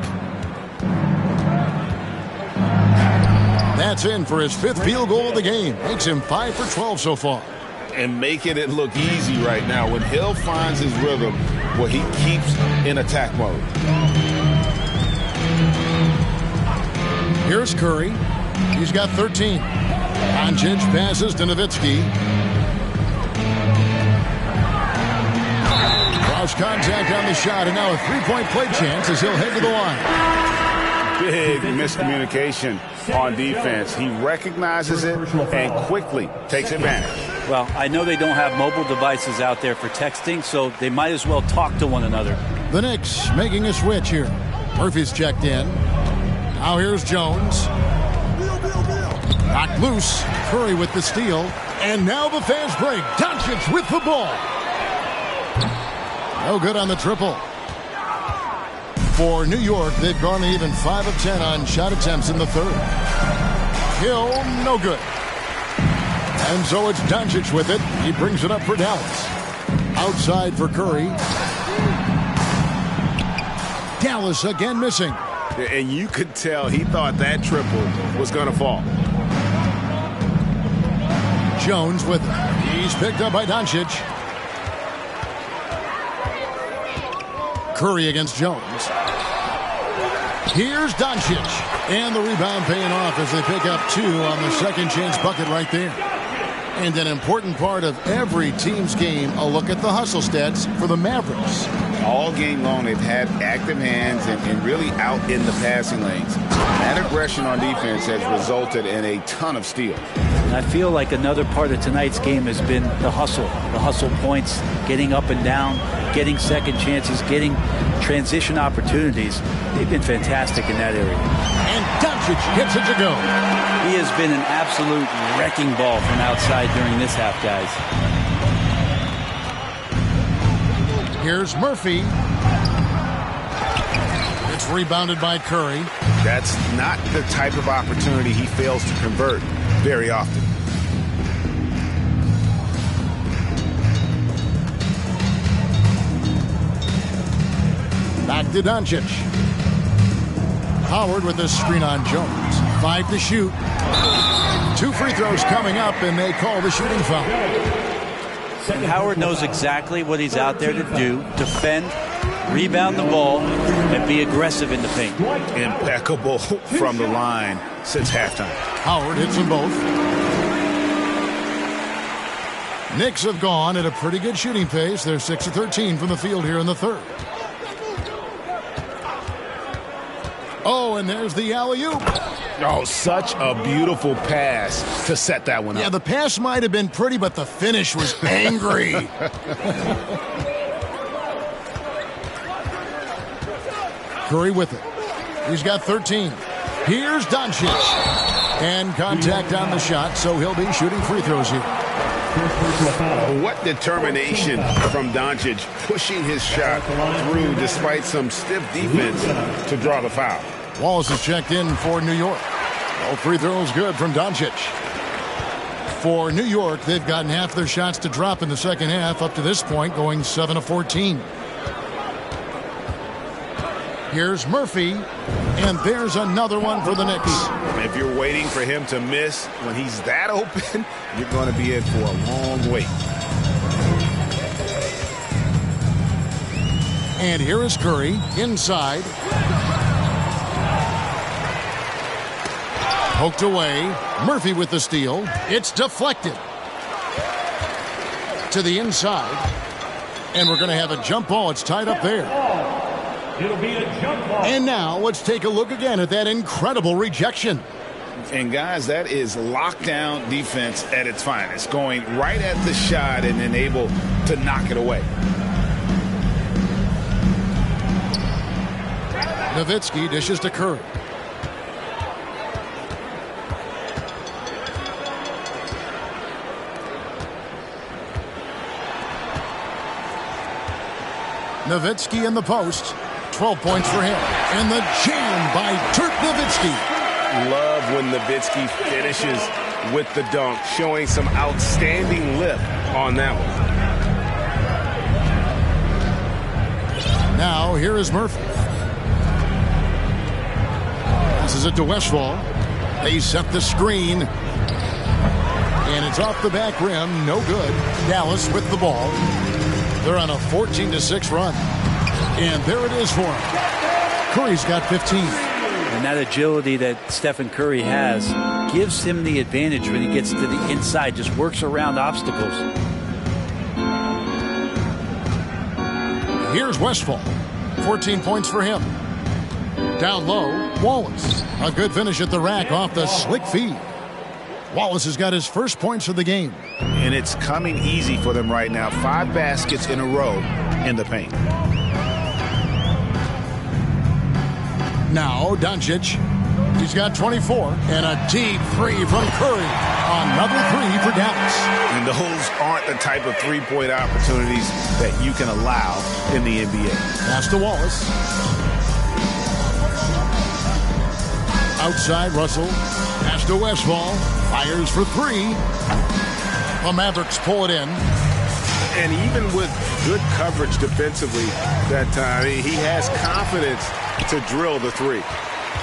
That's in for his 5th field goal of the game. Makes him 5 for 12 so far. and making it look easy right now. When Hill finds his rhythm, well, he keeps in attack mode. Here's Curry. He's got 13. Doncic passes to Nowitzki. Cross contact on the shot, and now a three-point play chance as he'll head to the line. Big miscommunication on defense. He recognizes it and quickly takes advantage. Well, I know they don't have mobile devices out there for texting, so they might as well talk to one another. The Knicks making a switch here. Murphy's checked in. Now here's Jones. Knocked loose. Curry with the steal. And now the fast break. Doncic with the ball. No good on the triple. For New York, they've gone even 5 of 10 on shot attempts in the third. Hill, no good. And so it's Doncic with it. He brings it up for Dallas. Outside for Curry. Dallas again missing. And you could tell he thought that triple was going to fall. Jones with it. He's picked up by Doncic. Curry against Jones. Here's Doncic. And the rebound paying off as they pick up 2 on the second chance bucket right there. And an important part of every team's game, a look at the hustle stats for the Mavericks. All game long, they've had active hands and really out in the passing lanes. That aggression on defense has resulted in a ton of steals. And I feel like another part of tonight's game has been the hustle points, getting up and down, getting second chances, getting transition opportunities. They've been fantastic in that area. And Doncic gets it to go. He has been an absolute wrecking ball from outside during this half, guys. Here's Murphy. It's rebounded by Curry. That's not the type of opportunity he fails to convert very often. Back to Doncic. Howard with the screen on Jones. 5 to shoot. 2 free throws coming up, and they call the shooting foul. And Howard knows exactly what he's out there to do: defend, rebound the ball, and be aggressive in the paint. Impeccable from the line since halftime. Howard hits them both. Knicks have gone at a pretty good shooting pace. They're 6 of 13 from the field here in the third. Oh, and there's the alley-oop. Oh, such a beautiful pass to set that one up. Yeah, the pass might have been pretty, but the finish was angry. Curry with it. He's got 13. Here's Doncic. And contact on the shot, so he'll be shooting free throws here. What determination from Doncic, pushing his shot through despite some stiff defense to draw the foul. Wallace is checked in for New York. All free throws good from Doncic. For New York, they've gotten half their shots to drop in the second half up to this point, going 7 of 14. Here's Murphy, and there's another one for the Knicks. If you're waiting for him to miss when he's that open, you're going to be in for a long wait. And here is Curry inside. Poked away. Murphy with the steal. It's deflected to the inside. And we're going to have a jump ball. It's tied up there. It'll be a jump ball. And now let's take a look again at that incredible rejection. And guys, that is lockdown defense at its finest. Going right at the shot and then able to knock it away. Nowitzki dishes to Curry. Nowitzki in the post. 12 points for him. And the jam by Dirk Nowitzki. Love when Nowitzki finishes with the dunk, showing some outstanding lift on that one. Now here is Murphy. This is it to Westfall. They set the screen. And it's off the back rim. No good. Dallas with the ball. They're on a 14-6 run. And there it is for him. Curry's got 15. And that agility that Stephen Curry has gives him the advantage when he gets to the inside, just works around obstacles. Here's Westphal. 14 points for him. Down low, Wallace. A good finish at the rack off the slick feed. Wallace has got his first points of the game. And it's coming easy for them right now. 5 baskets in a row in the paint. Now, Doncic. He's got 24. And a deep three from Curry. Another three for Dallas. And those aren't the type of three-point opportunities that you can allow in the NBA. Pass to Wallace. Outside, Russell. Pass to Westphal. Fires for three. The Mavericks pull it in. And even with good coverage defensively that time, he has confidence to drill the three.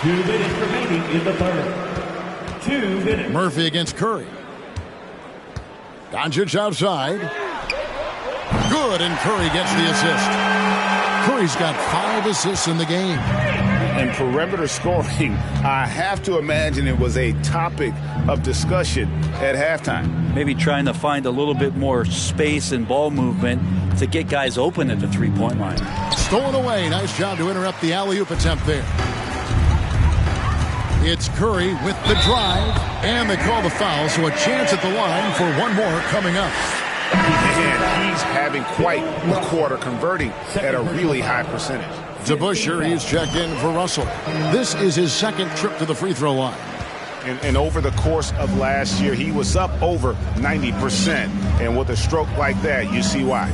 2 minutes remaining in the third. 2 minutes. Murphy against Curry. Doncic outside. Good, and Curry gets the assist. Curry's got 5 assists in the game. And perimeter scoring, I have to imagine it was a topic of discussion at halftime. Maybe trying to find a little bit more space and ball movement to get guys open at the three-point line. Stolen away. Nice job to interrupt the alley-oop attempt there. It's Curry with the drive, and they call the foul, so a chance at the line for one more coming up. And he's having quite a quarter, converting at a really high percentage. DeBusschere, he's checked in for Russell. This is his second trip to the free throw line. And over the course of last year, he was up over 90%. And with a stroke like that, you see why.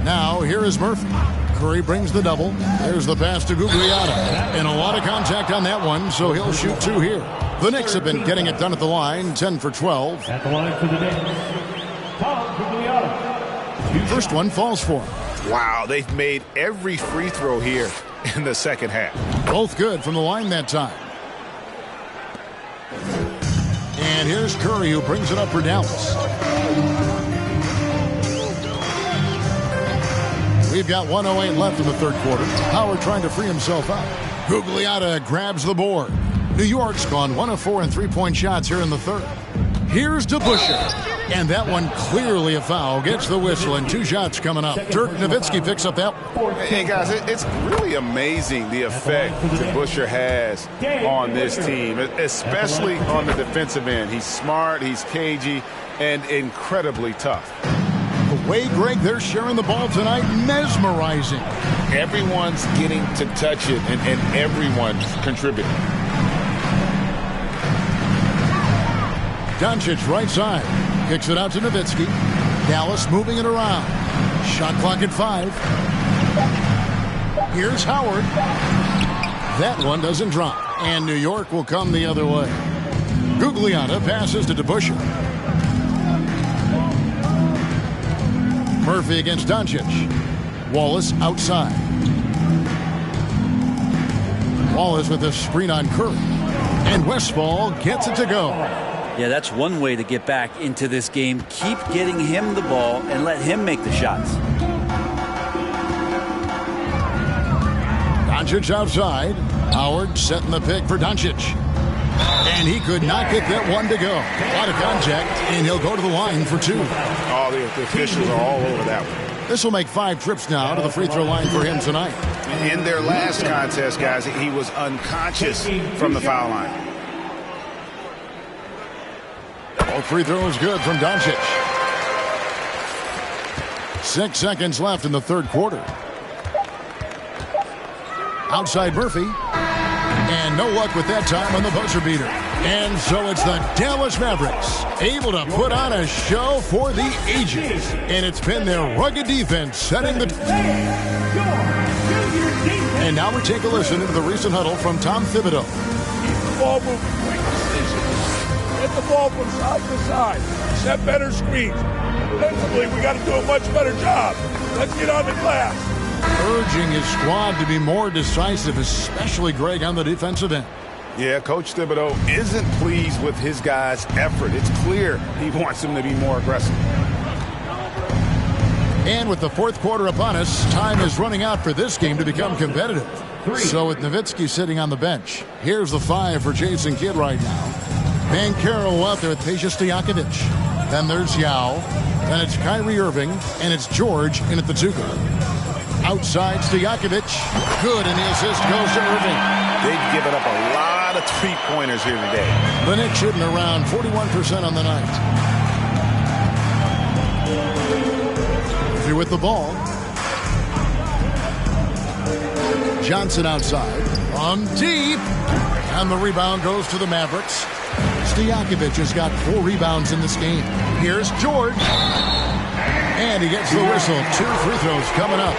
Now, here is Murphy. Curry brings the double. There's the pass to Gugliotta. And a lot of contact on that one, so he'll shoot 2 here. The Knicks have been getting it done at the line, 10 for 12. At the line for the Knicks, Tom Gugliotta. First one falls for him. Wow, they've made every free throw here in the second half. Both good from the line that time. And here's Curry, who brings it up for Dallas. We've got 1:08 left in the third quarter. Howard trying to free himself out. Gugliotta grabs the board. New York's gone 1 of 4 in three-point shots here in the third. Here's DeBusschere. And that one clearly a foul. Gets the whistle, and 2 shots coming up. Dirk Nowitzki picks up that one. Hey, guys, it's really amazing the effect DeBusschere has on this team, especially on the defensive end. He's smart, he's cagey, and incredibly tough. The way, Greg, they're sharing the ball tonight, mesmerizing. Everyone's getting to touch it, and everyone's contributing. Doncic right side. Kicks it out to Nowitzki. Dallas moving it around. Shot clock at 5. Here's Howard. That one doesn't drop. And New York will come the other way. Gugliotta passes to DeBusschere. Murphy against Doncic. Wallace outside. Wallace with a screen on Curry. And Westphal gets it to go. Yeah, that's one way to get back into this game. Keep getting him the ball and let him make the shots. Doncic outside. Howard setting the pick for Doncic. And he could not get that one to go. A lot of contact, and he'll go to the line for 2. All the officials are all over that one. This will make 5 trips now to the free throw line for him tonight. In their last contest, guys, he was unconscious from the foul line. All free throws good from Doncic. 6 seconds left in the third quarter. Outside Murphy. And no luck with that time on the buzzer beater. And so it's the Dallas Mavericks able to put on a show for the ages. And it's been their rugged defense setting the... And now we take a listen to the recent huddle from Tom Thibodeau. Ball movement, quick decisions. Get the ball from side to side. Set better screens. Defensively, we got to do a much better job. Let's get on the glass. Urging his squad to be more decisive, especially Greg on the defensive end. Yeah, Coach Thibodeau isn't pleased with his guys' effort. It's clear he wants them to be more aggressive. And with the fourth quarter upon us, time is running out for this game to become competitive. So with Nowitzki sitting on the bench, here's the 5 for Jason Kidd right now. Van Carroll out there with Peja Stojakovic. Then there's Yao. Then it's Kyrie Irving. And it's George in at the 2 guard. Outside Stojakovic. Good, and the assist goes to Irving. They've given up a lot of three-pointers here today. The Knicks shooting around 41% on the night. Murphy with the ball. Johnson outside. On deep. And the rebound goes to the Mavericks. Stojakovic has got 4 rebounds in this game. Here's George. And he gets the whistle. 2 free throws coming up.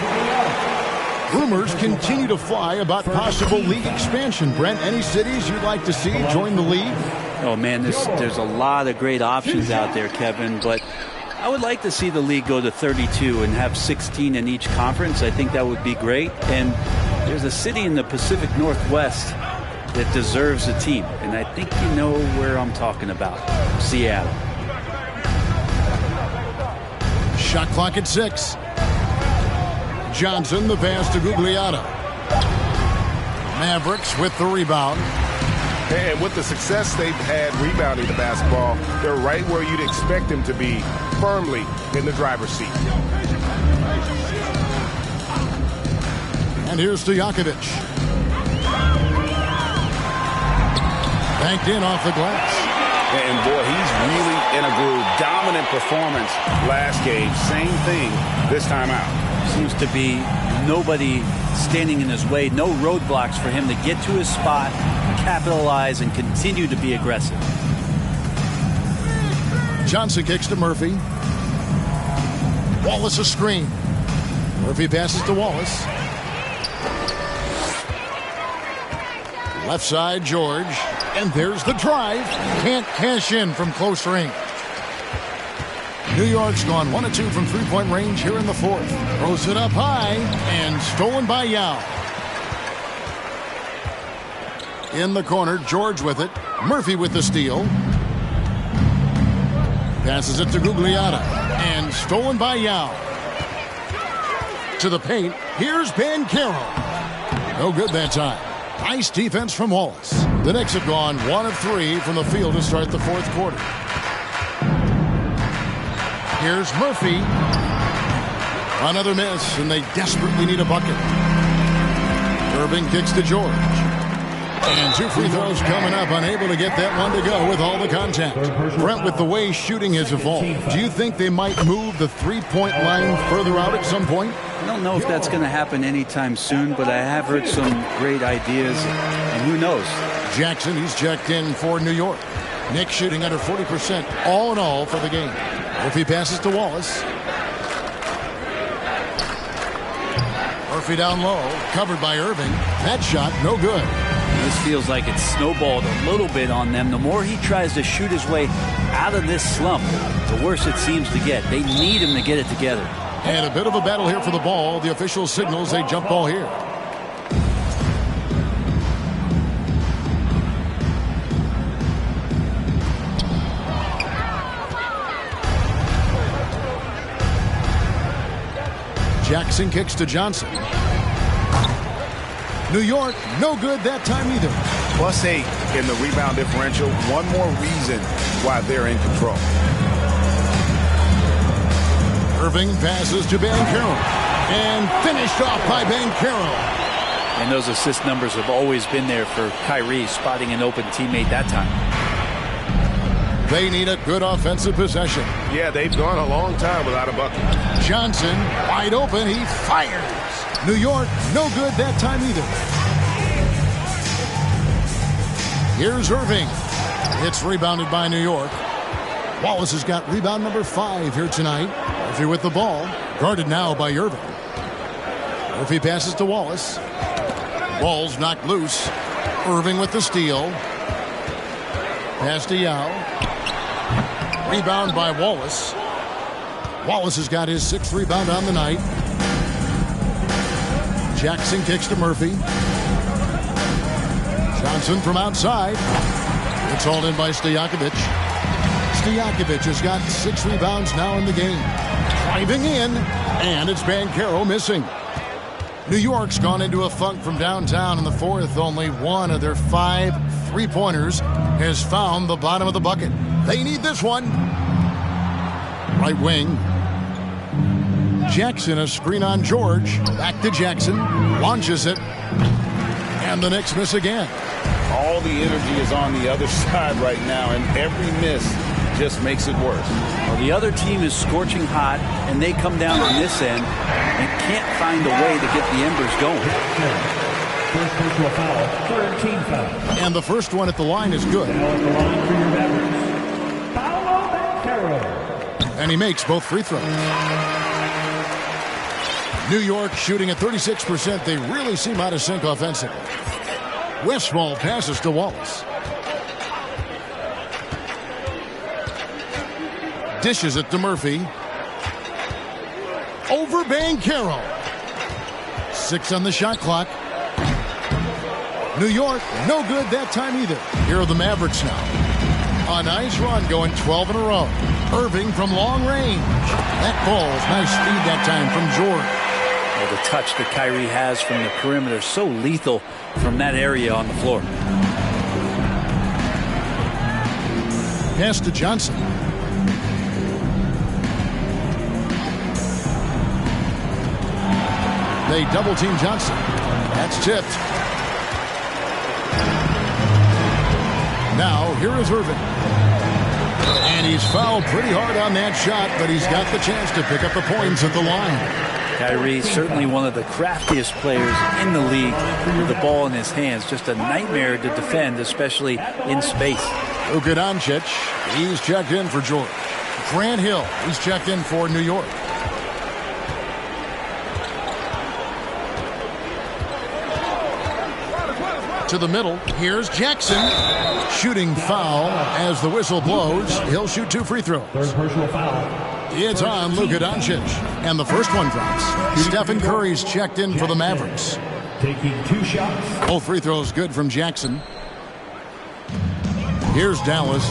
Rumors continue to fly about possible league expansion. Brent, any cities you'd like to see join the league? Oh, man, there's a lot of great options out there, Kevin, but I would like to see the league go to 32 and have 16 in each conference. I think that would be great. And there's a city in the Pacific Northwest that deserves a team, and I think you know where I'm talking about. Seattle. Shot clock at 6. Johnson, the pass to Gugliotta. Mavericks with the rebound. And with the success they've had rebounding the basketball, they're right where you'd expect them to be, firmly in the driver's seat. And here's Stojakovic. Banked in off the glass. And boy, he's really in a groove. Dominant performance last game. Same thing this time out. Seems to be nobody standing in his way. No roadblocks for him to get to his spot, capitalize, and continue to be aggressive. Johnson kicks to Murphy. Wallace a screen. Murphy passes to Wallace. Left side, George. And there's the drive. Can't cash in from close range. New York's gone 1 of 2 from three-point range here in the 4th. Throws it up high and stolen by Yao. In the corner, George with it. Murphy with the steal. Passes it to Gugliotta. And stolen by Yao. To the paint. Here's Van Carroll. No good that time. Nice defense from Wallace. The Knicks have gone 1 of 3 from the field to start the 4th quarter. Here's Murphy. Another miss, and they desperately need a bucket. Irving kicks to George. And 2 free throws coming up, unable to get that one to go with all the contact. Brent, with the way shooting has evolved, do you think they might move the three-point line further out at some point? I don't know if that's going to happen anytime soon, but I have heard some great ideas, and who knows? Jackson, he's checked in for New York. Knicks shooting under 40% all in all for the game. Murphy passes to Wallace. Murphy down low, covered by Irving. That shot, no good. This feels like it's snowballed a little bit on them. The more he tries to shoot his way out of this slump, the worse it seems to get. They need him to get it together. And a bit of a battle here for the ball. The official signals a jump ball here. Jackson kicks to Johnson. New York, no good that time either. +8 in the rebound differential. One more reason why they're in control. Irving passes to Van Carroll. And finished off by Van Carroll. And those assist numbers have always been there for Kyrie, spotting an open teammate that time. They need a good offensive possession. Yeah, they've gone a long time without a bucket. Johnson, wide open, he fires. New York, no good that time either. Here's Irving. It's rebounded by New York. Wallace has got rebound number 5 here tonight. Murphy with the ball, guarded now by Irving. Murphy passes to Wallace. Ball's knocked loose. Irving with the steal. Pass to Yao. Rebound by Wallace. Wallace has got his 6th rebound on the night. Jackson kicks to Murphy. Johnson from outside. It's hauled in by Stojakovic. Stojakovic has got 6 rebounds now in the game. Driving in, and it's Banchero missing. New York's gone into a funk from downtown in the fourth. Only one of their 5 3-pointers has found the bottom of the bucket. They need this one. Right wing. Jackson, a screen on George. Back to Jackson. Launches it. And the Knicks miss again. All the energy is on the other side right now, and every miss just makes it worse. Well, the other team is scorching hot, and they come down on this end and can't find a way to get the embers going. First personal foul, third team foul. And the first one at the line is good. Now at the line for your Mavericks, Paolo Banchero. And he makes both free throws. New York shooting at 36%. They really seem out of sync offensively. Westphal passes to Wallace. Dishes it to Murphy. Over Banchero. 6 on the shot clock. New York, no good that time either. Here are the Mavericks now. A nice run, going 12 in a row. Irving from long range. That falls. Nice speed that time from George. The touch that Kyrie has from the perimeter, so lethal from that area on the floor. Pass to Johnson. They double team Johnson. That's tipped. Now here is Irving. And he's fouled pretty hard on that shot, but he's got the chance to pick up the points at the line. Kyrie, certainly one of the craftiest players in the league with the ball in his hands. Just a nightmare to defend, especially in space. Luka Doncic, he's checked in for George. Grant Hill, he's checked in for New York. To the middle, here's Jackson. Shooting foul as the whistle blows. He'll shoot 2 free throws. Third personal foul. It's on Luka Doncic. And the first one drops. Stephen Curry's checked in for the Mavericks. Taking 2 shots. Both free throws good from Jackson. Here's Dallas.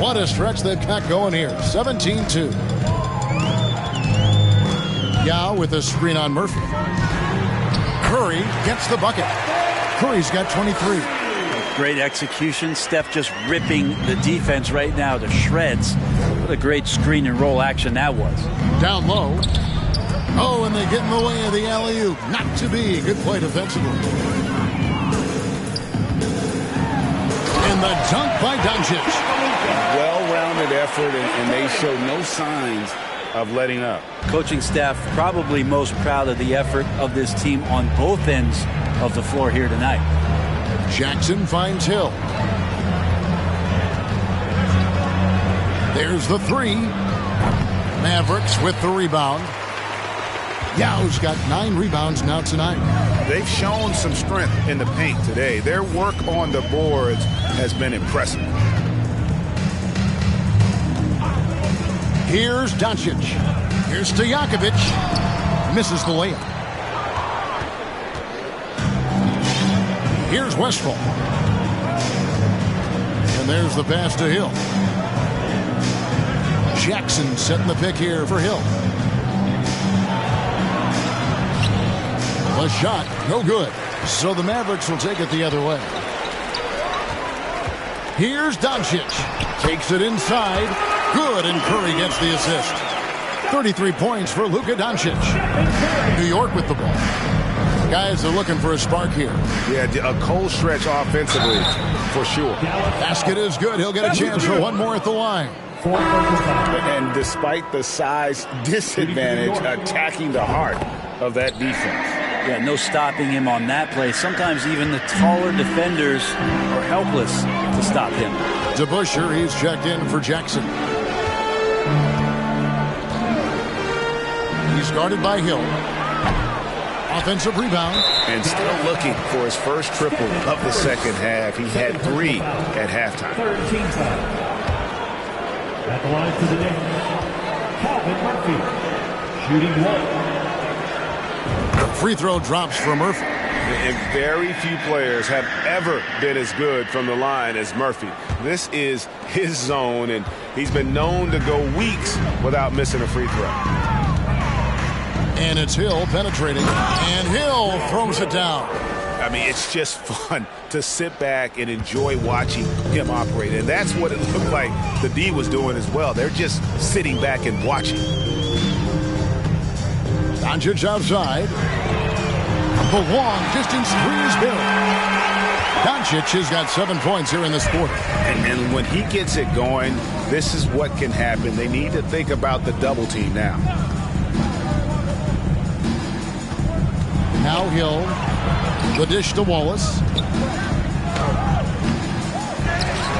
What a stretch they've got going here. 17-2. Yao with a screen on Murphy. Curry gets the bucket. Curry's got 23. Great execution. Steph just ripping the defense right now to shreds. What a great screen and roll action that was. Down low. Oh, and they get in the way of the alley-oop. Not to be. Good play defensively. And the dunk by Doncic. Well-rounded effort, and they show no signs of letting up. Coaching staff probably most proud of the effort of this team on both ends of the floor here tonight. Jackson finds Hill. There's the 3. Mavericks with the rebound. Yao's got 9 rebounds now tonight. They've shown some strength in the paint today. Their work on the boards has been impressive. Here's Doncic. Here's Stojakovic. Misses the layup. Here's Westphal. And there's the pass to Hill. Jackson setting the pick here for Hill. The shot, no good. So the Mavericks will take it the other way. Here's Doncic. Takes it inside. Good, and Curry gets the assist. 33 points for Luka Doncic. New York with the ball. Guys are looking for a spark here. Yeah, a cold stretch offensively, for sure. Basket is good. He'll get a chance for one more at the line. And despite the size disadvantage, attacking the heart of that defense. Yeah, no stopping him on that play. Sometimes even the taller defenders are helpless to stop him. DeBuscher, he's checked in for Jackson. He's guarded by Hill. Offensive rebound. And still looking for his first triple of the second half. He had 3 at halftime. 13 foul. At the line for the Knicks, Calvin Murphy. Shooting 1. The free throw drops for Murphy. And very few players have ever been as good from the line as Murphy. This is his zone, and he's been known to go weeks without missing a free throw. And it's Hill penetrating, and Hill throws it down. I mean, it's just fun to sit back and enjoy watching him operate. And that's what it looked like the D was doing as well. They're just sitting back and watching. Doncic outside. The long distance three is good. Doncic has got 7 points here in this quarter. And when he gets it going, this is what can happen. They need to think about the double team now. Now Hill. The dish to Wallace.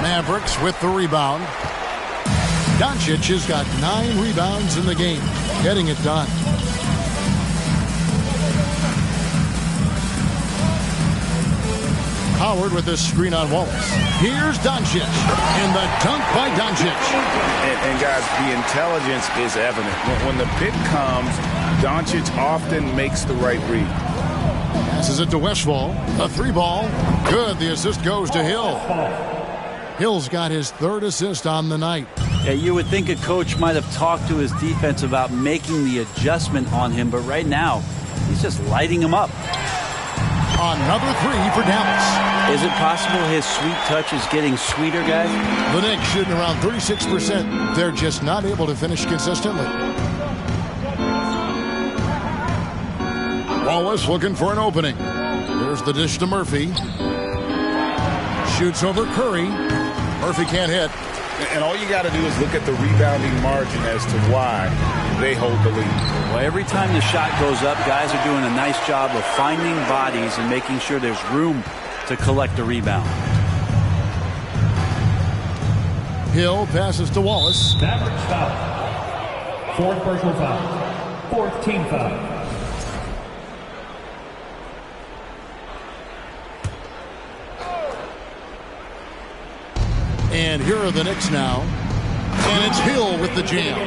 Mavericks with the rebound. Doncic has got 9 rebounds in the game, getting it done. Howard with this screen on Wallace. Here's Doncic, and the dunk by Doncic. And guys, the intelligence is evident. When the pick comes, Doncic often makes the right read. Passes it to Westfall. A 3-ball. Good. The assist goes to Hill. Hill's got his 3rd assist on the night. Yeah, you would think a coach might have talked to his defense about making the adjustment on him, but right now, he's just lighting him up. Another 3 for Dallas. Is it possible his sweet touch is getting sweeter, guys? The Knicks shooting around 36%. They're just not able to finish consistently. Wallace looking for an opening. Here's the dish to Murphy. Shoots over Curry. Murphy can't hit. And all you got to do is look at the rebounding margin as to why they hold the lead. Well, every time the shot goes up, guys are doing a nice job of finding bodies and making sure there's room to collect a rebound. Hill passes to Wallace. Mavericks foul. 4th personal foul. 4th team foul. And here are the Knicks now. And it's Hill with the jam.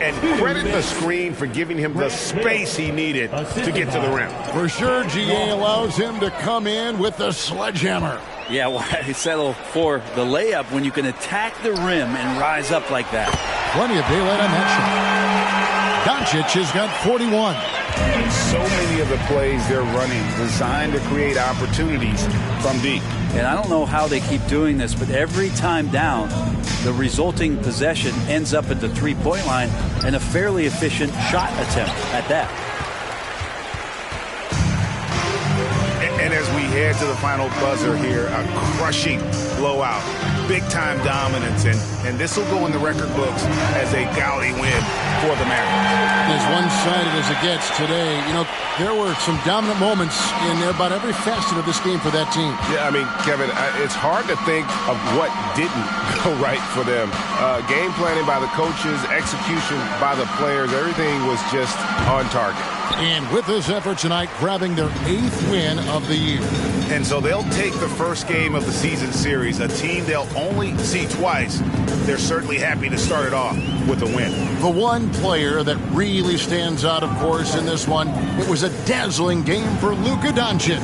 And credit the screen for giving him the space he needed to get to the rim. For sure, GA allows him to come in with the sledgehammer. Yeah, why settle for the layup when you can attack the rim and rise up like that? Plenty of daylight on that shot. Doncic has got 41. And so many of the plays they're running designed to create opportunities from deep. And I don't know how they keep doing this, but every time down, the resulting possession ends up at the three-point line and a fairly efficient shot attempt at that. And as we head to the final buzzer here, a crushing blowout, big-time dominance, and this will go in the record books as a gaudy win for the Mavericks. As one-sided as it gets today, you know, there were some dominant moments in about every facet of this game for that team. Yeah, I mean, Kevin, it's hard to think of what didn't go right for them. Game planning by the coaches, execution by the players, everything was just on target. And with this effort tonight, grabbing their 8th win of the year. And so they'll take the first game of the season series, a team they'll only see twice. They're certainly happy to start it off with a win. The one player that really stands out, of course, in this one, it was a dazzling game for Luka Doncic.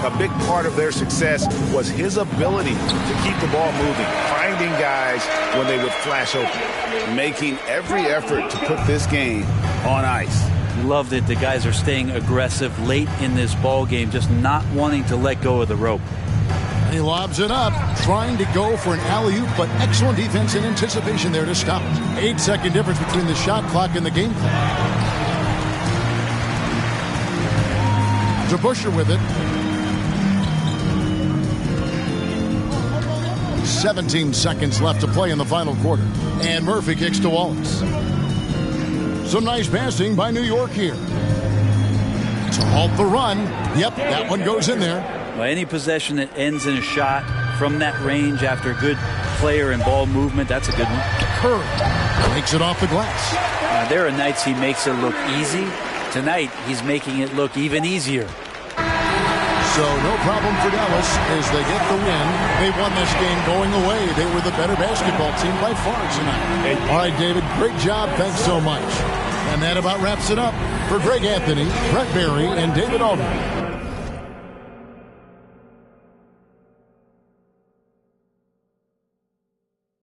A big part of their success was his ability to keep the ball moving, finding guys when they would flash open, making every effort to put this game on ice. Love that the guys are staying aggressive late in this ball game, just not wanting to let go of the rope. He lobs it up, trying to go for an alley-oop, but excellent defense and anticipation there to stop it. 8-second difference between the shot clock and the game clock. DeBusschere with it. 17 seconds left to play in the final quarter. And Murphy kicks to Wallace. Some nice passing by New York here. To halt the run. Yep, that one goes in there. Well, any possession that ends in a shot from that range after good player and ball movement, that's a good one. Curry makes it off the glass. There are nights he makes it look easy. Tonight, he's making it look even easier. So no problem for Dallas as they get the win. They won this game going away. They were the better basketball team by far tonight. All right, David, great job. Thanks so much. And that about wraps it up. For Greg Anthony, Brett Barry, and David Aldridge.